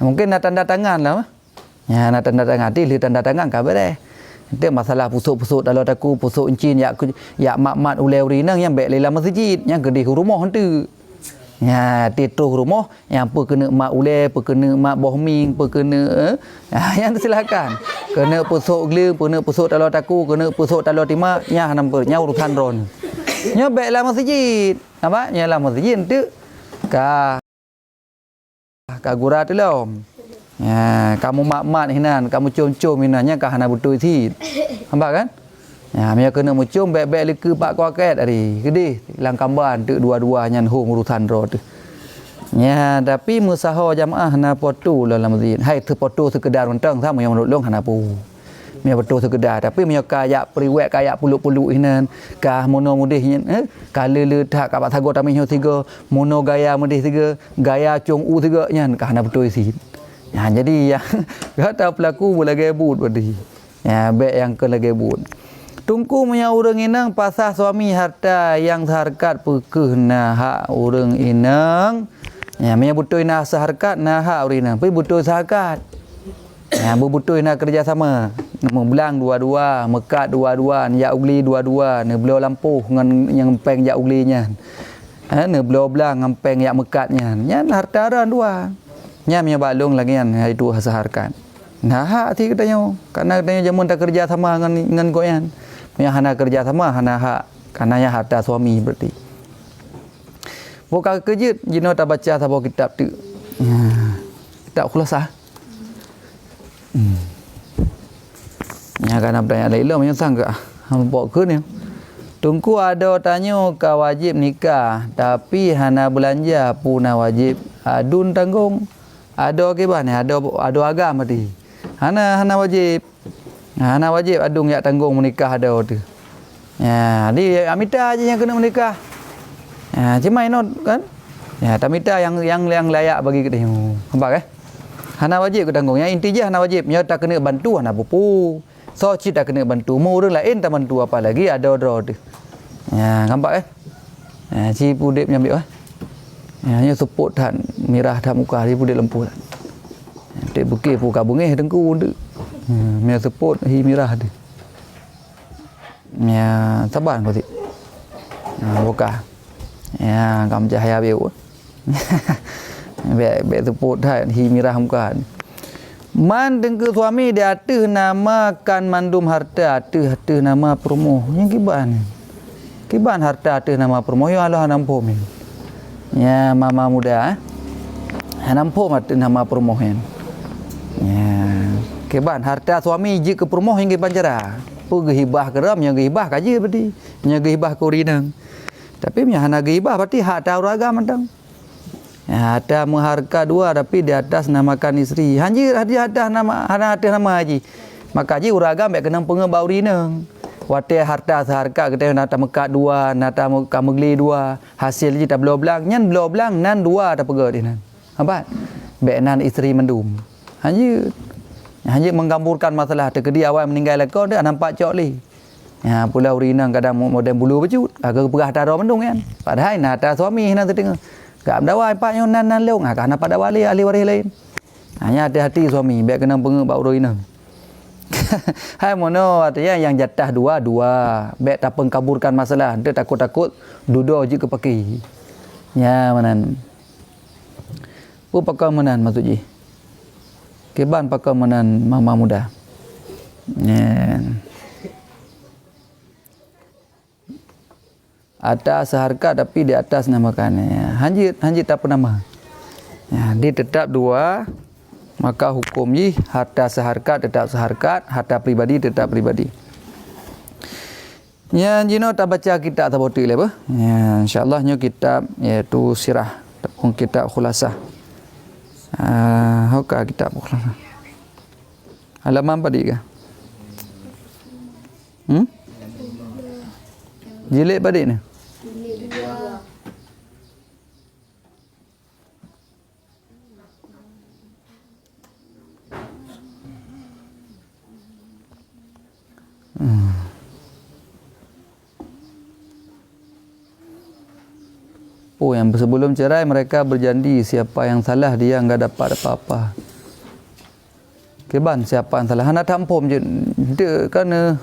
Mungkin nak tanda tangan lah. Ya nak tanda tangan ti tanda tangan ka deh. Itu masalah pusuk-pusuk dalam taku pusuk encin ya mak-mak ulai urinang yang baik lela masjid yang gede rumah tu. Ya, tituh rumah yang apa kena mak ulai, apa kena mak bohming, apa kena yang silakan. Kena pusuk gila, kena pusuk dalam taku, kena pusuk dalam timah, nya nampak nya urusan ron. Nya baiklah masjid. Apa? Nya lah masjid tu ka gura tu lah. Ya, kamu mak-mak hinan, kamu cum-cum hinannya ka hana betul si. Nampak kan? Ya, dia kena mucum baik-baik leka pak kuaket hari. Gede lang kamban tu dua-duanya hong urusan ro tu. Ya, tapi musaha jamaah na potu dalam masjid. Hai tu potu sekedar mentang sama yang menulung hana pu. Mia betul sekedar tapi mia kayak priwek kayak puluk-puluk hinan kah mono mudih kala le tak kat sago tamih tiga mono gaya mudih tiga gaya cung u tiga nyan kah na betul isi. Ya jadi ya kata pelaku lagi but badi. Ya baik yang ke lagi but. Tungku punya orang inang pasah suami harta yang seharkat pekeh nah hak orang inang. Ya punya betul nah seharkat nah hak orang inang. Tapi betul seharkat. Ya betul nak kerjasama. Membelang dua-dua, mekat dua-dua, ya ugli dua-dua, ne belau lampuh dengan yang peng ya uglinya. Ne belau belang ngempeng ya mekatnya. Nyan harta ran dua. Nya punya balung lagi kan itu seharkat. Nah hak ti katanya karena katanya jamun tak kerja sama dengan koyan. Punya hana kerja sama hana hak karena ya harta suami berarti. Buka kejut jino tak baca sabau kitab tu. Kitab khulasah. Ya kan apa yang lain macam sangka hampa ke ni. Tungku ada tanya ka wajib nikah tapi hana belanja puna wajib adun tanggung. Ada ke ban ada agam tadi. Hana wajib. Hana wajib adung ya tanggung menikah ada tu. Ya, di amita aja yang kena menikah. Ya, cuma ini kan. Ya, tamita yang layak bagi kita. Nampak hana wajib ke tanggung. Yang inti je hana wajib. Nya tak kena bantu hana pupu. So cita kena bantu. Mau orang lain tak bantu apa lagi ada tu. Ya, nampak Ya, si pudip nyambil Ya, nya support tan mirah tak muka di pudip lempu. Dek bukit pu kabungeh tengku tu. Mia support hi mirah tu. Ya, sabar kau ti. Buka. Ya, kam cahaya biu. Be support tan hi mirah muka. Man dengke suami dia ateh namakan mandum harta ateh nama promo. Yang kiban harta ateh nama promo yo Allah nampom. Ya mama muda nampom ateh nama promo hen. Ya kiban harta suami je ke promo hingga panjara. Pu gehibah keram yang gehibah kaji berarti. Nya gehibah kurinang. Tapi nya hana gehibah berarti hak ta uraga mandang. Ya, ada mengharga dua tapi di atas namakan isteri. Hanji ada nama haji. Maka haji uraga mek kena pengebau rinang. Wate harta seharga kita nata mekat dua, nata kamegli dua. Hasil je tak belau belang, nyan belau belang nan dua tak pega di nan. Apa? Mek nan isteri mendum. Hanji menggamburkan masalah tekedi awal meninggal lekau dak nampak cok li. Ya pulau rinang kadang model bulu becut, agak pegah taro mendung kan. Padahal nata suami nan tengah. Gak mendawai paknya nan leung kan apa dak wali ahli waris lain. Hanya hati-hati suami baik kena pengebau roinang. Hai mono artinya yang jatah dua baik tak pengkaburkan masalah dia takut duduk je ke paki. Ya manan. Pu pakai manan maksudji. Keban pakai manan mama muda. Ya. Atas seharga tapi di atas namakannya. Hanji tak nama. Ya, dia tetap dua. Maka hukum ni harta seharga tetap seharga, harta pribadi tetap pribadi. Ya, jino tak baca kitab tak botik le apa? Ya, insya-Allah nyo kitab iaitu sirah ataupun kitab khulasah. Hoka kitab khulasah. Halaman apa dia? Jilid pada ni. Oh, yang sebelum cerai mereka berjanji siapa yang salah dia enggak dapat apa-apa. Keban siapa yang salah? Hana tampom je. Dia kan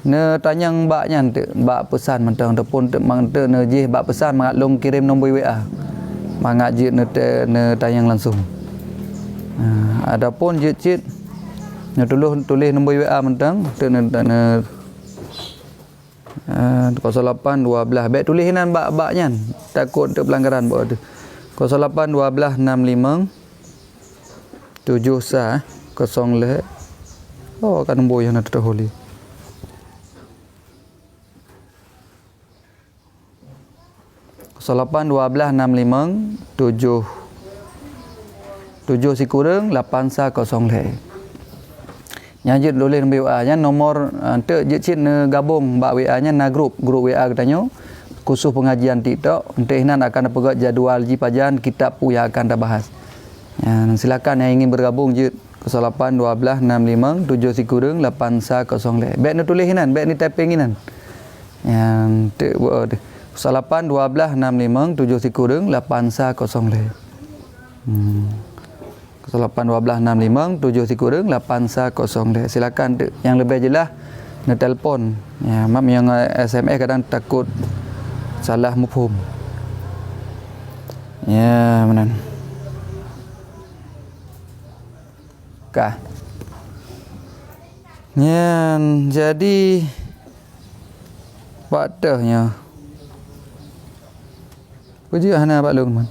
ne tanyang mbaknya mbak pesan mentang ataupun mang ne je mbak pesan mengaklong kirim nombor WA. Mangak je ne tanyang langsung. Adapun je cit ne tulis nombor WA mentang ne 0812 baik tulisan bak-baknya takut untuk pelanggaran buat tu 081265 7 sah 0 leh oh kan nombor yang nak terholi 081265 7 si kurang 8 sah 0 leh Yang je boleh nombor WA nya nomor ente je cit ne gabung bak WA nya na grup WA katanya khusus pengajian TikTok ente hinan akan pegat jadual ji pajan kitab pu yang akan dah bahas. Ya, silakan yang ingin bergabung je 08 12 65 7 810. Baik ni tulis hinan, baik ni typing hinan. Yang te 08 12 65 7 810. 08 12 65 7 810. Silakan te. Yang lebih jelas na telefon. Ya, mak yang SMS kadang takut salah mafhum. Ya, menan. Kah. Nyan jadi waktahnya. Puji hana Pak Long man.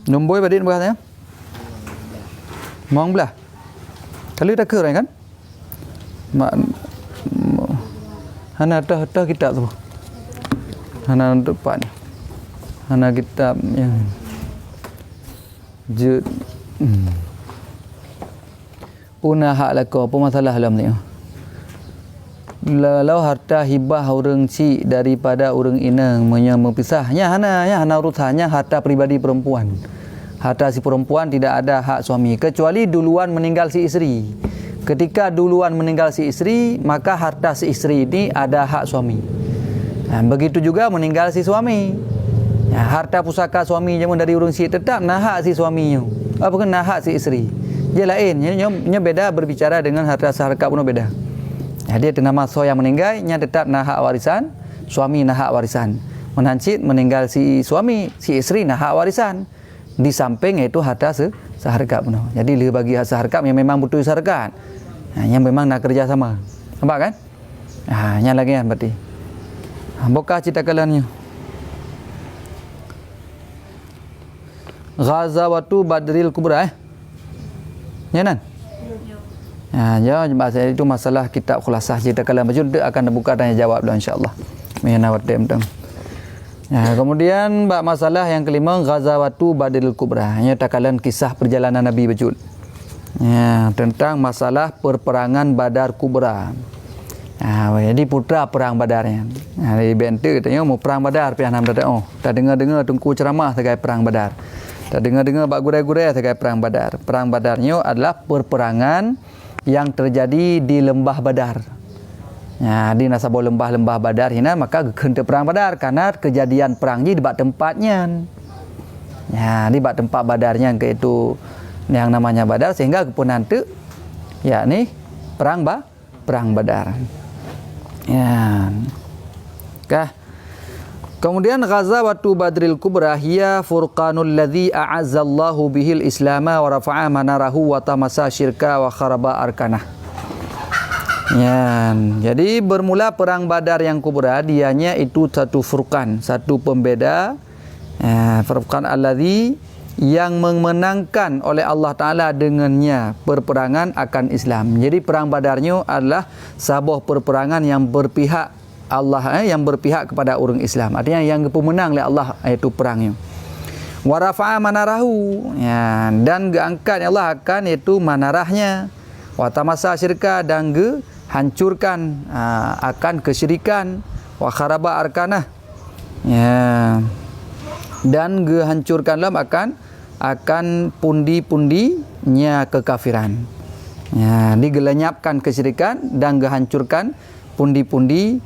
Nombor badin berapa ya? Mong belah. Kalau tak keren kan? Mak hana dah kitab tu. Hana depan. Hana kitab yang je una hak lako apa masalah dalam ni. Lalau harta hibah orang cik daripada orang inang mempisahnya hana urusannya harta pribadi perempuan. Harta si perempuan tidak ada hak suami kecuali duluan meninggal si isteri. Ketika duluan meninggal si isteri, maka harta si isteri ini ada hak suami. Begitu juga meninggal si suami. Harta pusaka suami jaman dari urang si tetap nah hak si suaminya. Apa kan nah hak si isteri. Dia lain, nya beda berbicara dengan harta seharga pun beda. Dia nama so yang meninggal nya tetap nah hak warisan, suami nah hak warisan. Menancit meninggal si suami, si isteri nah hak warisan. Di samping itu harta seharga pun. Jadi dia bagi hak seharga yang memang butuh seharga. Yang memang nak kerja sama. Nampak kan? Nya lagi kan berarti. Bokah cerita kalannya. Ghazawatu Badril Kubra Ya nan? Ya, bahasa itu masalah kitab khulasah cerita kalan baju akan buka tanya jawab dah insya-Allah. Mena wadem tang. Ya, kemudian bab masalah yang kelima Ghazawatu Badril Kubra. Ya takalan kisah perjalanan Nabi baju. Ya, tentang masalah perperangan Badar Kubra. Jadi putra perang Badarnya. Di benter katanya mau perang Badar pian ham dak tak dengar-dengar tungku ceramah terkait perang Badar. Tak dengar-dengar bak gurai-gurai terkait perang Badar. Perang Badarnya adalah perperangan yang terjadi di lembah Badar. Di nasabah lembah Badar hina maka kena perang Badar karena kejadian perang di bak tempatnya. Di bak tempat Badarnya ke itu yang namanya Badar sehingga kepunan tu yakni perang Badar. Ya. Kah. Kemudian Ghazawatu Badril Kubra hiya furqanul ladzi a'azzallahu bihil islama wa rafa'a manarahu wa tamasa syirka wa kharaba arkanah. Ya, jadi bermula perang Badar yang kubra dianya itu satu furqan, satu pembeda. Furqan alladzi yang memenangkan oleh Allah Ta'ala dengannya perperangan akan Islam. Jadi perang Badarnya adalah sebuah perperangan yang berpihak Allah, yang berpihak kepada orang Islam. Artinya yang pemenang oleh Allah iaitu perangnya. Wa rafa'a manarahu, ya, dan geangkat Allah akan iaitu manarahnya. Wa tamasa syirka, dan hancurkan akan kesyirikan. Wa kharaba arkanah, ya, dan hancurkanlah akan pundi-pundinya kekafiran. Ya, digelenyapkan kesyirikan dan hancurkan pundi-pundi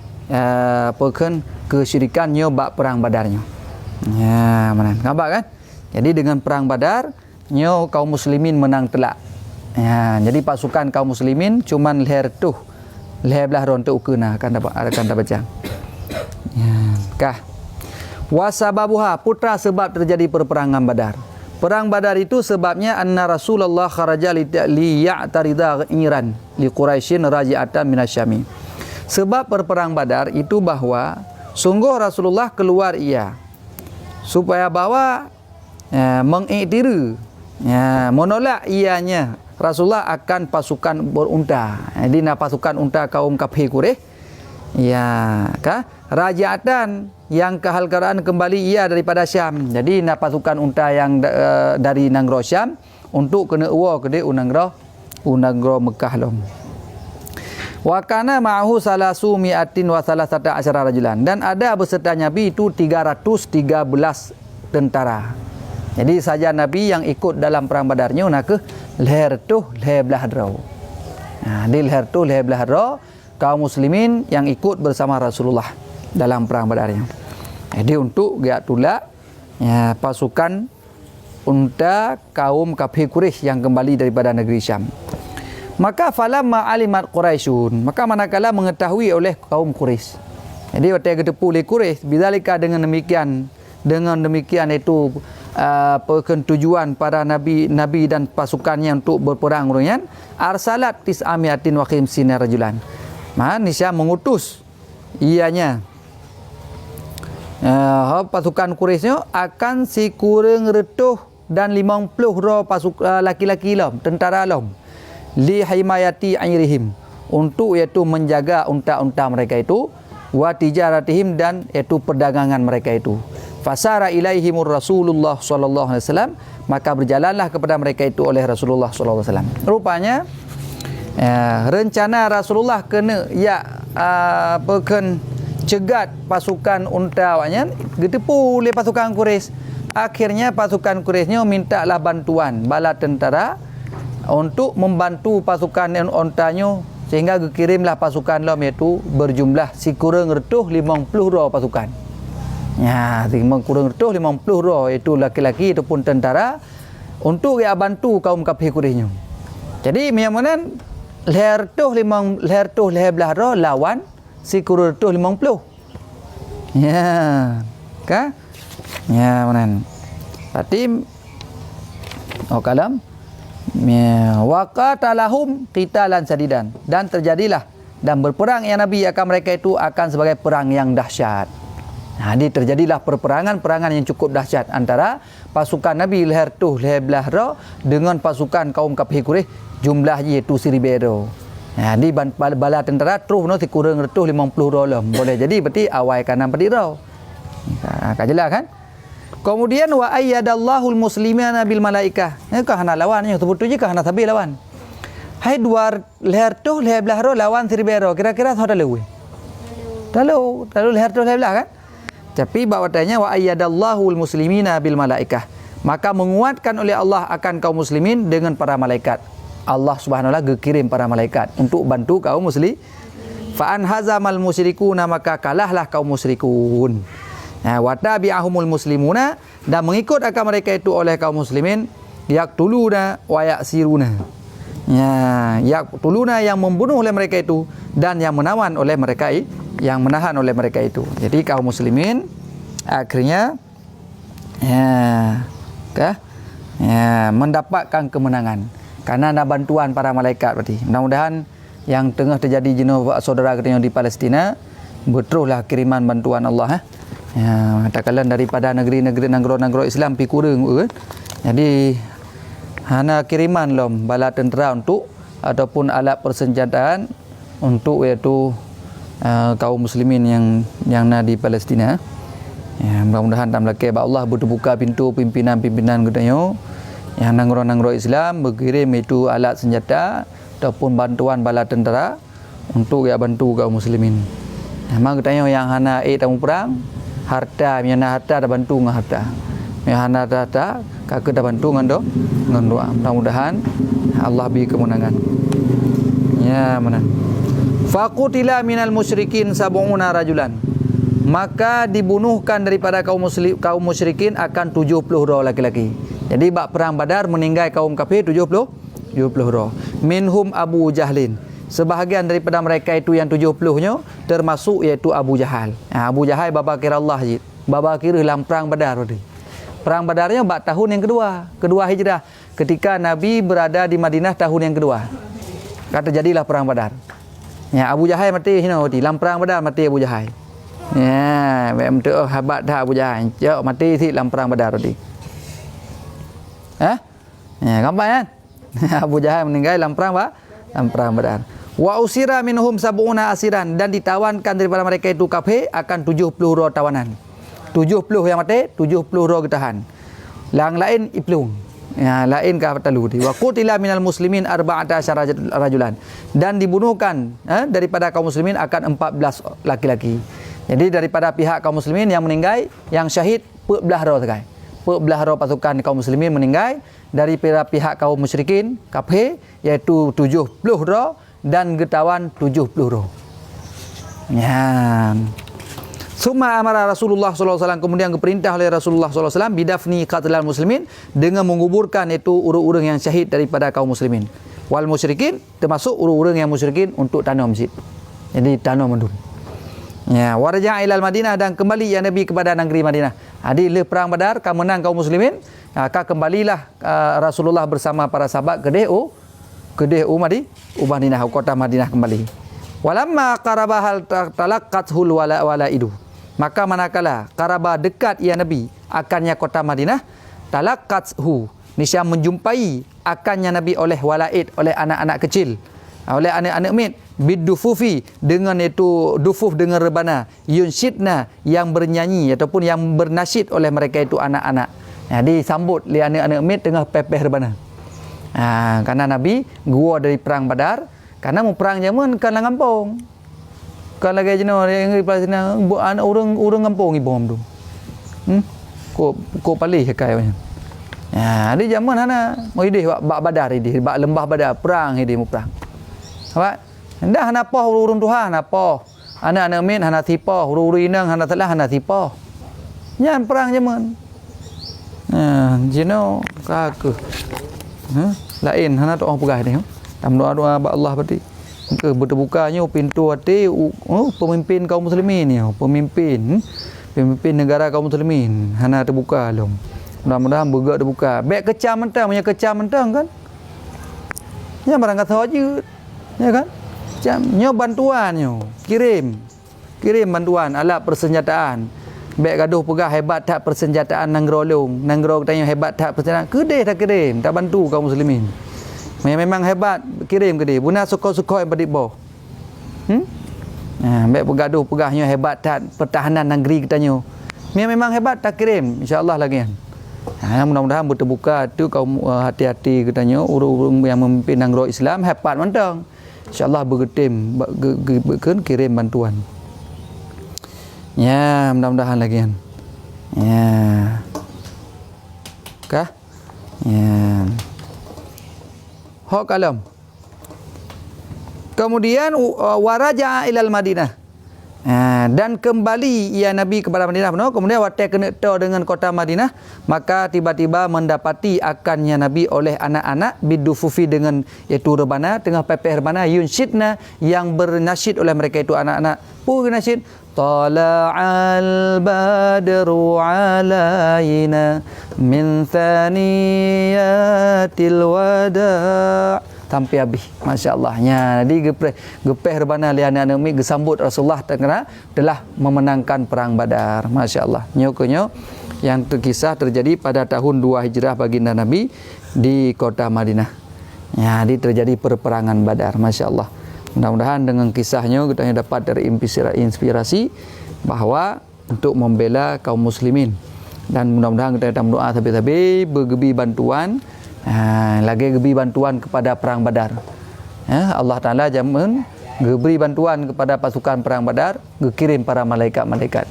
kesyirikannya bak perang Badarnya. Ya, mana? Nampak kan? Jadi dengan perang Badar, kaum muslimin menang telak. Ya, jadi pasukan kaum muslimin cuman leher belah rontok ukena akan dapat baca. Ya, kah? Wasababuha, putra sebab terjadi perperangan Badar. Perang Badar itu sebabnya anna Rasulullah kharaja li ya'tarida Iran li Quraisyin raji'atan minasyami. Sebab perperang Badar itu bahwa sungguh Rasulullah keluar supaya bawa mengiktiru, menolak ianya Rasulullah akan pasukan berunta. Jadi pasukan unta kaum kafir Quraisy. Ya, raji'atan yang kehalkaraan kembali ia daripada Syam. Jadi nak pasukan unta yang dari negara Syam untuk kena uwa ke dia negara Mekah lom. Wa kana ma'ahu salasu mi'atin wa salasata asyara rajulan, dan ada beserta Nabi itu 313 tentara. Jadi saja Nabi yang ikut dalam perang Badarnya nak ke leher tu leher belah dro. Di leher tu leher belah dro kaum muslimin yang ikut bersama Rasulullah dalam perang Badarnya. Jadi untuk dia tolak pasukan unta kaum kafir Quraisy yang kembali daripada negeri Syam. Maka falamma alimat Quraisyun, maka manakala mengetahui oleh kaum Quraisy. Jadi waktu ketepu oleh Quraisy, bidzalika dengan demikian itu tujuan para nabi dan pasukannya untuk berperang rupanya, arsalat tis'amiatin wa khimsina rajulan. Manisya mengutus ianya pasukan Quraisynya akan si kurang retuh dan 50 laki-laki lom, tentara lom, li himayati airihim, untuk iaitu menjaga unta-unta mereka itu, wa tijaratihim, dan iaitu perdagangan mereka itu. Fasara ilaihimur Rasulullah sallallahu alaihi wasallam, maka berjalanlah kepada mereka itu oleh Rasulullah sallallahu alaihi wasallam. Rupanya rencana Rasulullah kena cegat pasukan unta awaknya getepu oleh pasukan Quraisy. Akhirnya pasukan Quraisynya mintalah bantuan bala tentara untuk membantu pasukan untanya, sehingga dikirimlah pasukan lom iaitu berjumlah si kurang retuh 50 pasukan. Kurang retuh 50 iaitu laki-laki ataupun tentara untuk dia bantu kaum kafir Quraisynya. Jadi memang leher belah lawan si kurang retuh 50. Mana? Berarti kalam waqatalahum qitalan sadidan, dan terjadilah dan berperang yang Nabi akan mereka itu akan sebagai perang yang dahsyat. Jadi terjadilah peperangan yang cukup dahsyat antara pasukan Nabi leher belah dengan pasukan kaum kafir Quraisy jumlahnya iaitu 1000. Di bala tentara terus si kurang retuh 50 dolar boleh jadi berarti awal kanan pedira. Jelas kan? Kemudian wa ayyadallahul muslimina bil malaikah. Kah hana lawannya sebetulnya kah hana tabi lawan. Hai dua leher belah lawan 1000. Kira-kira sudah lewe. Lalu leher belah kan? Tapi bawatannya wa ayyadallahul muslimina bil malaikah. Maka menguatkan oleh Allah akan kaum muslimin dengan para malaikat. Allah Subhanahu wa taala kirim para malaikat untuk bantu kaum muslim. Fa anhazamal musyrikuna, maka kalahlah kaum musyrikun. Wa tabi'ahumul muslimuna, dan mengikut akan mereka itu oleh kaum muslimin, yaqtuluna wa ya'siruna. Yaqtuluna, yang membunuh oleh mereka itu, dan yang menahan oleh mereka itu. Jadi kaum muslimin akhirnya mendapatkan kemenangan karena ada bantuan para malaikat. Berarti mudah-mudahan yang tengah terjadi jenuh saudara kita di Palestina, betullah kiriman bantuan Allah. Katakanlah daripada negara Islam pi kurang kan. Jadi hana kiriman lom bala tentera untuk ataupun alat persenjataan untuk iaitu kaum muslimin yang di Palestina. Mudah-mudahan dalam laki Allah berbuka pintu pimpinan katanya yang negara Islam berkirim itu alat senjata ataupun bantuan bala tentera untuk bantu kaum muslimin. Memang katanya yang hana tamu perang harta, miana harta dah bantu dengan harta. Miana harta kakak dah bantu dengan doa. Mudah-mudahan Allah beri kemenangan. Mana? Faqutila minal musyrikin sab'una rajulan. Maka dibunuhkan daripada kaum musyrikin akan 70 laki-laki. Jadi bak perang Badar meninggal kaum kafir 70 minhum Abu Jahlin. Sebahagian daripada mereka itu yang 70-nya termasuk iaitu Abu Jahal. Abu Jahal baba kira Allah je. Baba kira dalam perang Badar tadi. Perang Badarnya bak tahun yang kedua Hijrah, ketika Nabi berada di Madinah tahun yang kedua. Kata jadilah perang Badar. Abu Jahal mati dalam perang Badar, mati Abu Jahal. Habat dah Abu Jahal. Mati si dalam perang Badar tadi. Gampang kan? Abu Jahal meninggal dalam perang Badar. Wa usira minhum sab'una asiran, dan ditawankan daripada mereka itu kafir akan 70 roh tawanan. 70 yang mati, 70 roh ditahan. Yang lain iplung. Ya, lain ke talu di. Wa qutila minal muslimin 14 rajulan, dan dibunuhkan daripada kaum muslimin akan 14 laki-laki. Jadi daripada pihak kaum muslimin yang meninggal, yang syahid 14 roh sekai. 14 roh pasukan kaum muslimin meninggal, daripada pihak kaum musyrikin kafir iaitu 70 roh, dan getawan 70 roh. Ya. Summa amara Rasulullah sallallahu alaihi wasallam, kemudian diperintah oleh Rasulullah sallallahu alaihi wasallam bidafni qatlal muslimin, dengan menguburkan itu urang-urang yang syahid daripada kaum muslimin. Wal musyrikin, termasuk urang-urang yang musyrikin untuk tanah masjid. Jadi tanah mendun. Ya, waraja ilal Madinah, dan kembali ya Nabi kepada negeri Madinah. Jadi le perang Badar ka menang kaum muslimin, ka kembalilah Rasulullah bersama para sahabat ke Madinah, kota Madinah kembali. Walamma qarabahal talaqqathul walaidu, maka manakala qaraba dekat ya Nabi akannya kota Madinah, talaqqathu, niscaya menjumpai akannya Nabi oleh walaid, oleh anak-anak kecil, oleh anak-anak mit, bidufufi, dengan itu dufuf dengan rebana, yunsyidna, yang bernyanyi ataupun yang bernasyid oleh mereka itu anak-anak. Jadi sambut li anak-anak mit tengah pepeh rebana. Karena Nabi gua dari perang Badar, karena mau perang zaman kan lang kampung. Kan lagi jenuh yang di Palestina anak orang kampung ibom tu. Ko palih kai punya. Di zaman hana mau idih bak Badar idih, bak lembah Badar perang idih mau perang. Apa? Hendak hana poh urun Tuhan hana poh. Anak-anak min hana tipoh, uru inang hana telah hana tipoh. Nyan perang zaman. Jenuh kaku. Lain hana tu orang pegah ni. Tam doa-doa ba Allah berarti. Ke berbukanya pintu hati pemimpin kaum muslimin ni, pemimpin negara kaum muslimin. Hana terbuka lom. Mudah-mudahan bergerak terbuka. Baik kecam mentang, punya kecam mentang kan. Nya barang kata wajib. Ya kan? Nya bantuannya, kirim bantuan alat persenjataan. Baik gaduh pegah hebat tak persenjataan nangrolong. Nangrol tanya hebat tak persenjataan. Kedai tak kirim, tak bantu kaum muslimin. Memang hebat, kirim ke dia. Buna sukoi-sukoi pada bawah. Baik bergaduh pegahnya hebat tak pertahanan negeri katanya. Memang hebat tak kirim, insya-Allah lagi. Mudah-mudahan terbuka tu kaum hati-hati katanya urang-urang yang memimpin negara Islam hebat mentang. Insya-Allah bergetim kirim bantuan. Ya, mudah-mudahan lagi. Ya. Kah? Ya. Hok kalam. Kemudian waraja ilal Madinah. Dan kembali ia Nabi kepada Madinah. Kemudian waktu kena dengan kota Madinah, maka tiba-tiba mendapati akannya Nabi oleh anak-anak bidufufi, dengan iaitu rebana, tengah pepeh rebana, yunsyidna, yang bernasyid oleh mereka itu anak-anak. Pun nasyid, tala'al badru alaina min thaniyatil wada', sampai habis. Masya-Allah. Jadi gepeh rebana li anak-anak mi gesambut Rasulullah telah memenangkan perang Badar. Masya-Allah. Nyokonyo yang terkisah terjadi pada tahun 2 Hijrah baginda Nabi di kota Madinah. Jadi terjadi perperangan Badar. Masya-Allah. Mudah-mudahan dengan kisahnya kita dapat dari inspirasi bahawa untuk membela kaum muslimin, dan mudah-mudahan kita doa habis-habis bergebi bantuan. Lagi gebi bantuan kepada perang Badar. Allah Ta'ala jamin geberi bantuan kepada pasukan perang Badar, gekirim para malaikat-malaikat.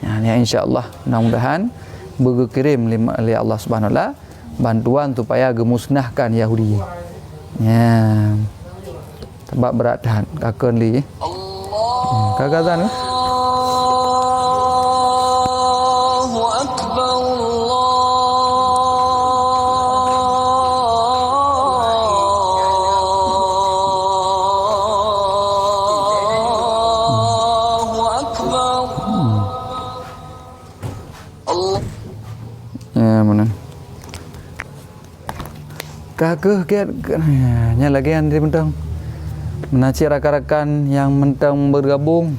Ya, insya-Allah mudah-mudahan berkirim oleh Allah Subhanahu Wa Taala bantuan supaya gemusnahkan Yahudi. Ya. Sebab berat tahan kakon li. Kagazan. Allahu akbar. Kakeh nya lagian dia mentang menasih rakan-rakan yang mentang bergabung.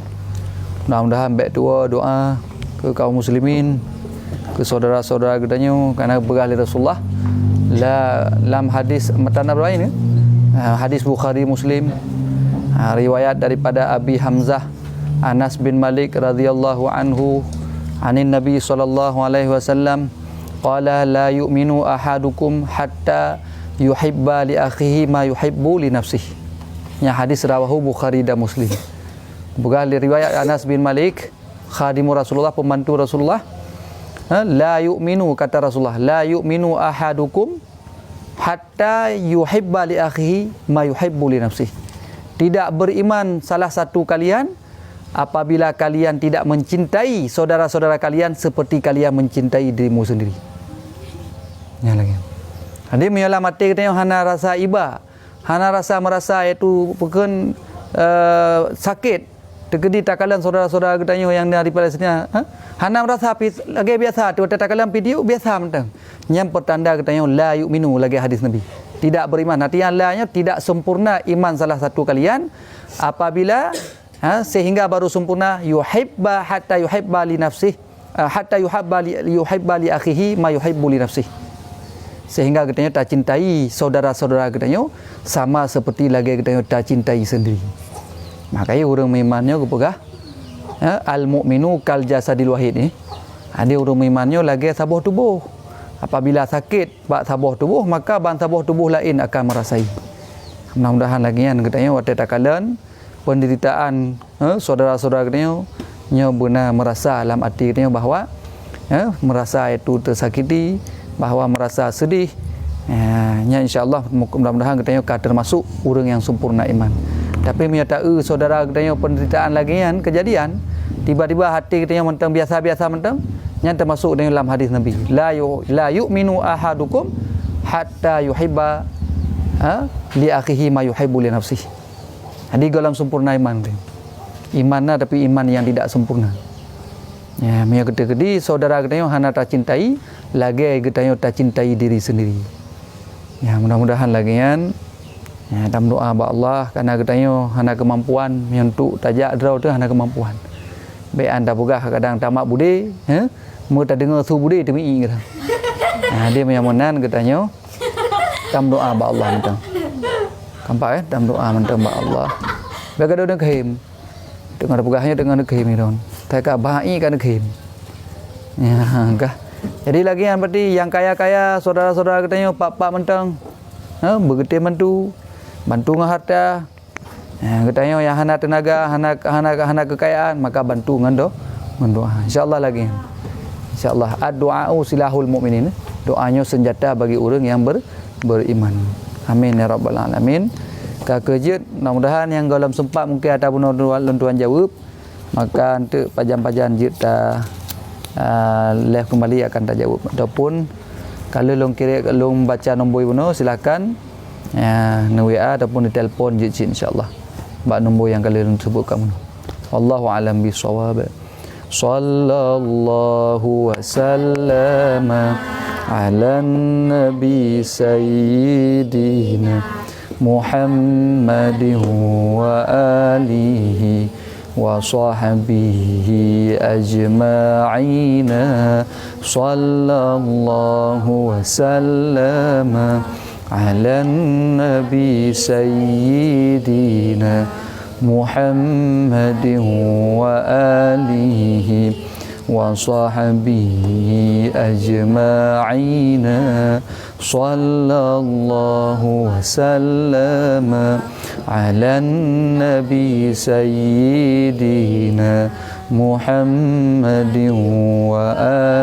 Mudah-mudahan baik doa ke kaum muslimin, ke saudara-saudara katanya, karena bergali Rasulullah dalam hadis matan berapa ini? Hadis Bukhari Muslim Riwayat daripada Abi Hamzah Anas bin Malik radhiyallahu anhu anin Nabi sallallahu alaihi wasallam qala la yu'minu ahadukum hatta yuhibba li akhihi ma yuhibbu li nafsihi. Yang hadis rawahu Bukhari dan Muslim. Bukan riwayat Anas bin Malik, khadimu Rasulullah, pembantu Rasulullah. La yu'minu, kata Rasulullah, la yu'minu ahadukum hatta yuhibba li akhihi ma yuhibbu li nafsihi. Tidak beriman salah satu kalian apabila kalian tidak mencintai saudara-saudara kalian seperti kalian mencintai dirimu sendiri. Ya lagi. Jadi menyolah mati kita yang hana rasa iba, hana rasa merasa itu bukan sakit. Tegedi takalan saudara-saudara kita yang dari Palestina, hana merasa lagi biasa. Tu takalan video biasa mentang. Yang pertanda kita yang la yu'minu lagi hadis Nabi. Tidak beriman. Nanti yang lainnya tidak sempurna iman salah satu kalian apabila sehingga baru sempurna yuhibba hatta yuhibba li nafsihi hatta yuhibba li akhihi ma yuhibbu li nafsihi. Sehingga katanya tak cintai saudara-saudara katanya sama seperti lagi katanya tak cintai sendiri. Makanya orang berimannya kepegah al-mu'minu kal jasadil wahid ni. Ada orang berimannya lagi sabuh tubuh. Apabila sakit bak sabuh tubuh, maka ban sabuh tubuh lain akan merasai. Mudah-mudahan lagi yang katanya waktu takalan penderitaan saudara-saudara katanya nya benar merasa dalam hati katanya bahawa merasa itu tersakiti, bahawa merasa sedih. Nya insya-Allah mudah-mudahan katanya akan termasuk orang yang sempurna iman. Tapi menyatakan saudara katanya penderitaan lagi yang kejadian tiba-tiba hati katanya mentang biasa-biasa mentang yang termasuk dalam hadis Nabi la yu'minu ahadukum hatta yuhibba li akhihi ma yuhibbu li nafsihi. Jadi dalam sempurna iman tu. Imanna tapi iman yang tidak sempurna. Ya, punya gede-gede saudara katanya hana tak cintai, lagi katanya tak cintai diri sendiri. Ya, mudah-mudahan lagi kan dalam doa ba Allah karena katanya hana kemampuan untuk tajak draw tu hana kemampuan. Baik anda pugah kadang tamak budi, mu tak dengar su budi temi kata. Dia menyamonan katanya dalam doa ba Allah mentang. Kampak dalam doa mentang ba Allah. Bagai dia kehim. Dengar pugahnya dengan kehim ni don. Tak baik kan kehim. Ya, kah. Jadi lagi yang berarti yang kaya-kaya saudara-saudara katanya pak-pak mentang begetih bantu dengan harta. Katanya yang hana tenaga, hana kekayaan, maka bantu dengan doa. Insya-Allah lagi. Insya-Allah ad-du'a'u silahul mu'minin. Doanya senjata bagi orang yang beriman. Amin ya rabbal alamin. Kekejut mudah-mudahan yang dalam sempat mungkin ada tuan jawab, maka untuk pajan-pajan kita live kembali akan tak jawab. Ataupun kalau long kira long baca nombor puno silakan WA ataupun di telefon je insya-Allah. Bak nombor yang kalian sebut kamu. Wallahu alam bisawab. Sallallahu wasallama ala nabi sayyidina Muhammadin wa alihi wa sahbihi ajma'ina. Sallallahu wasallama ala nabi sayyidina Muhammadin wa alihi wa sahbihi ajma'ina. Sallallahu wasallama ala nabi sayyidina Muhammadin wa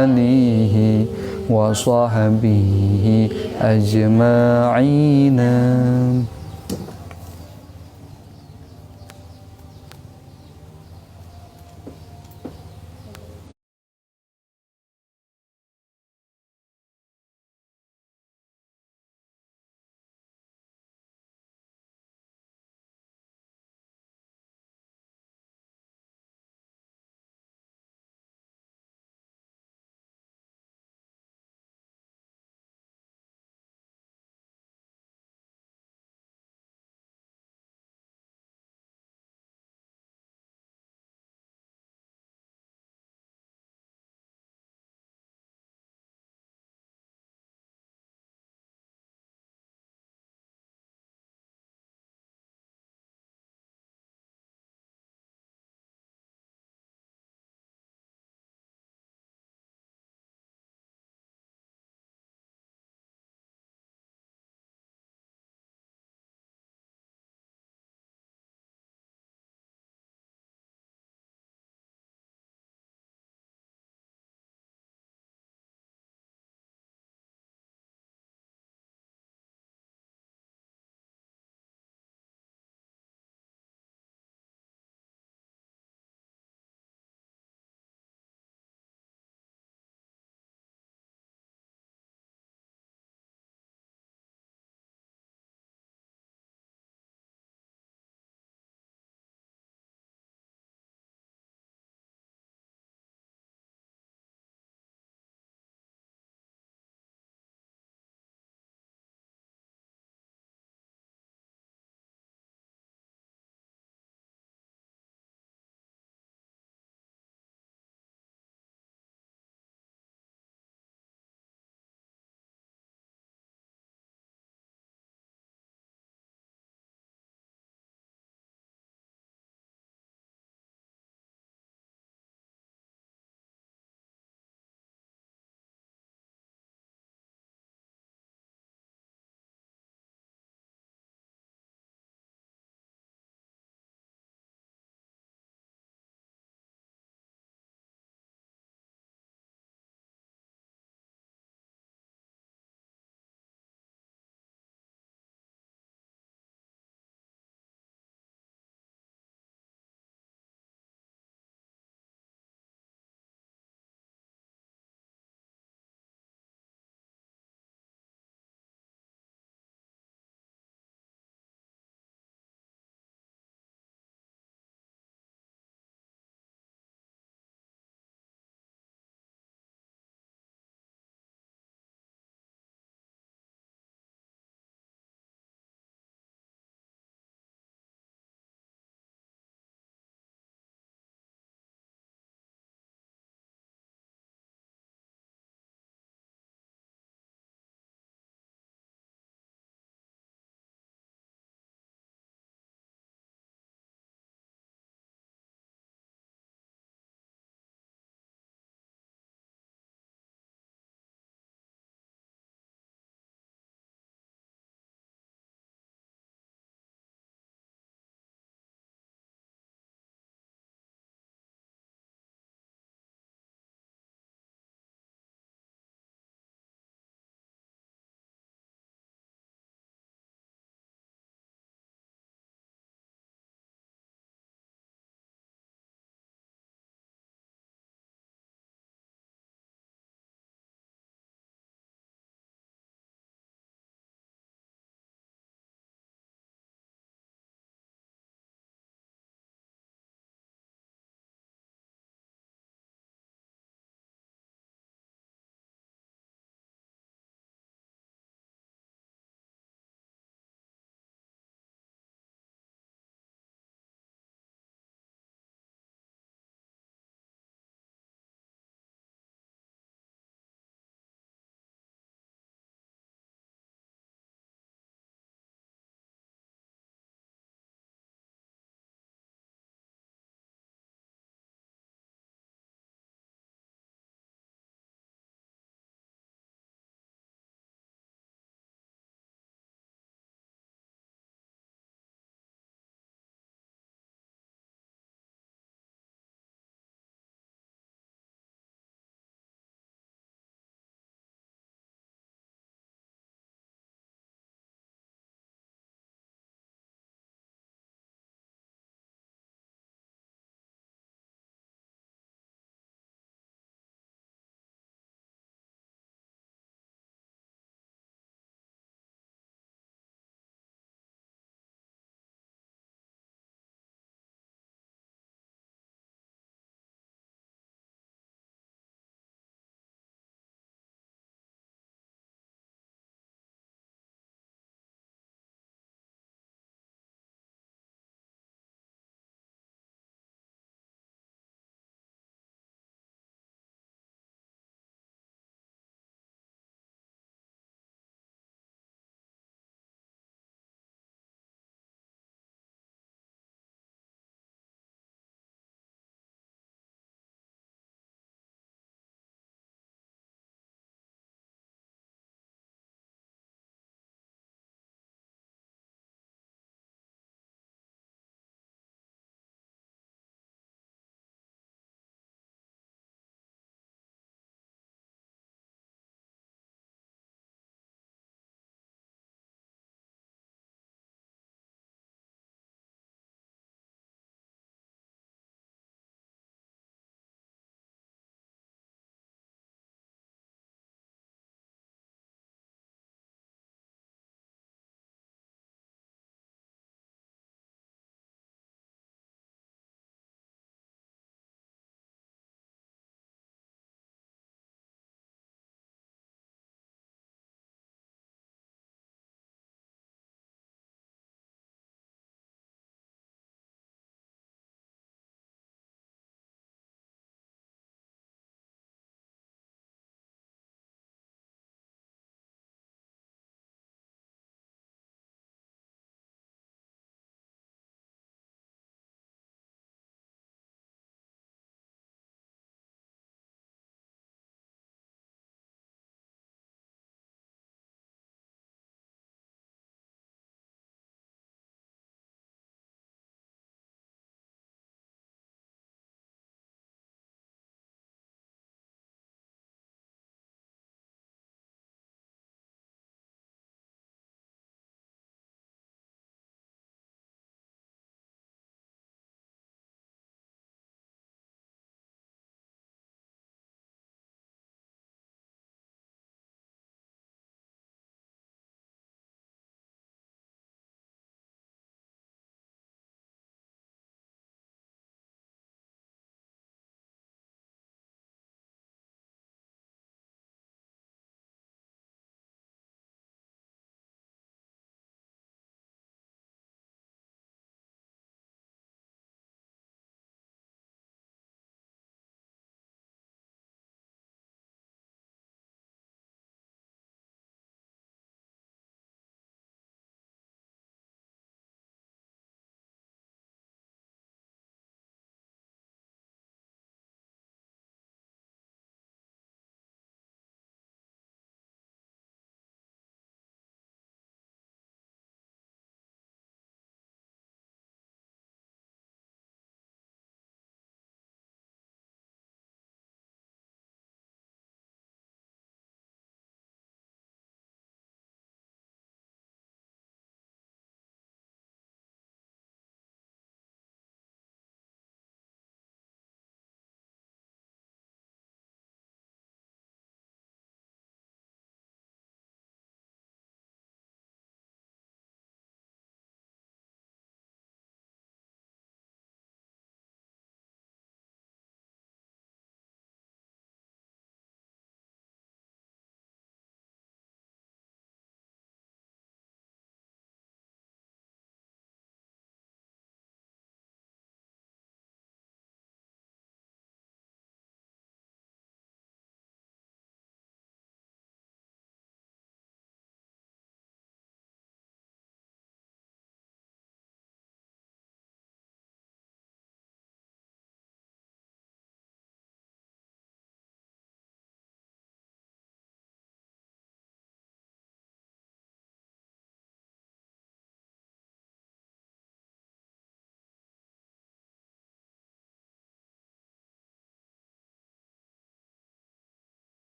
alihi wa sahbihi ajma'ina.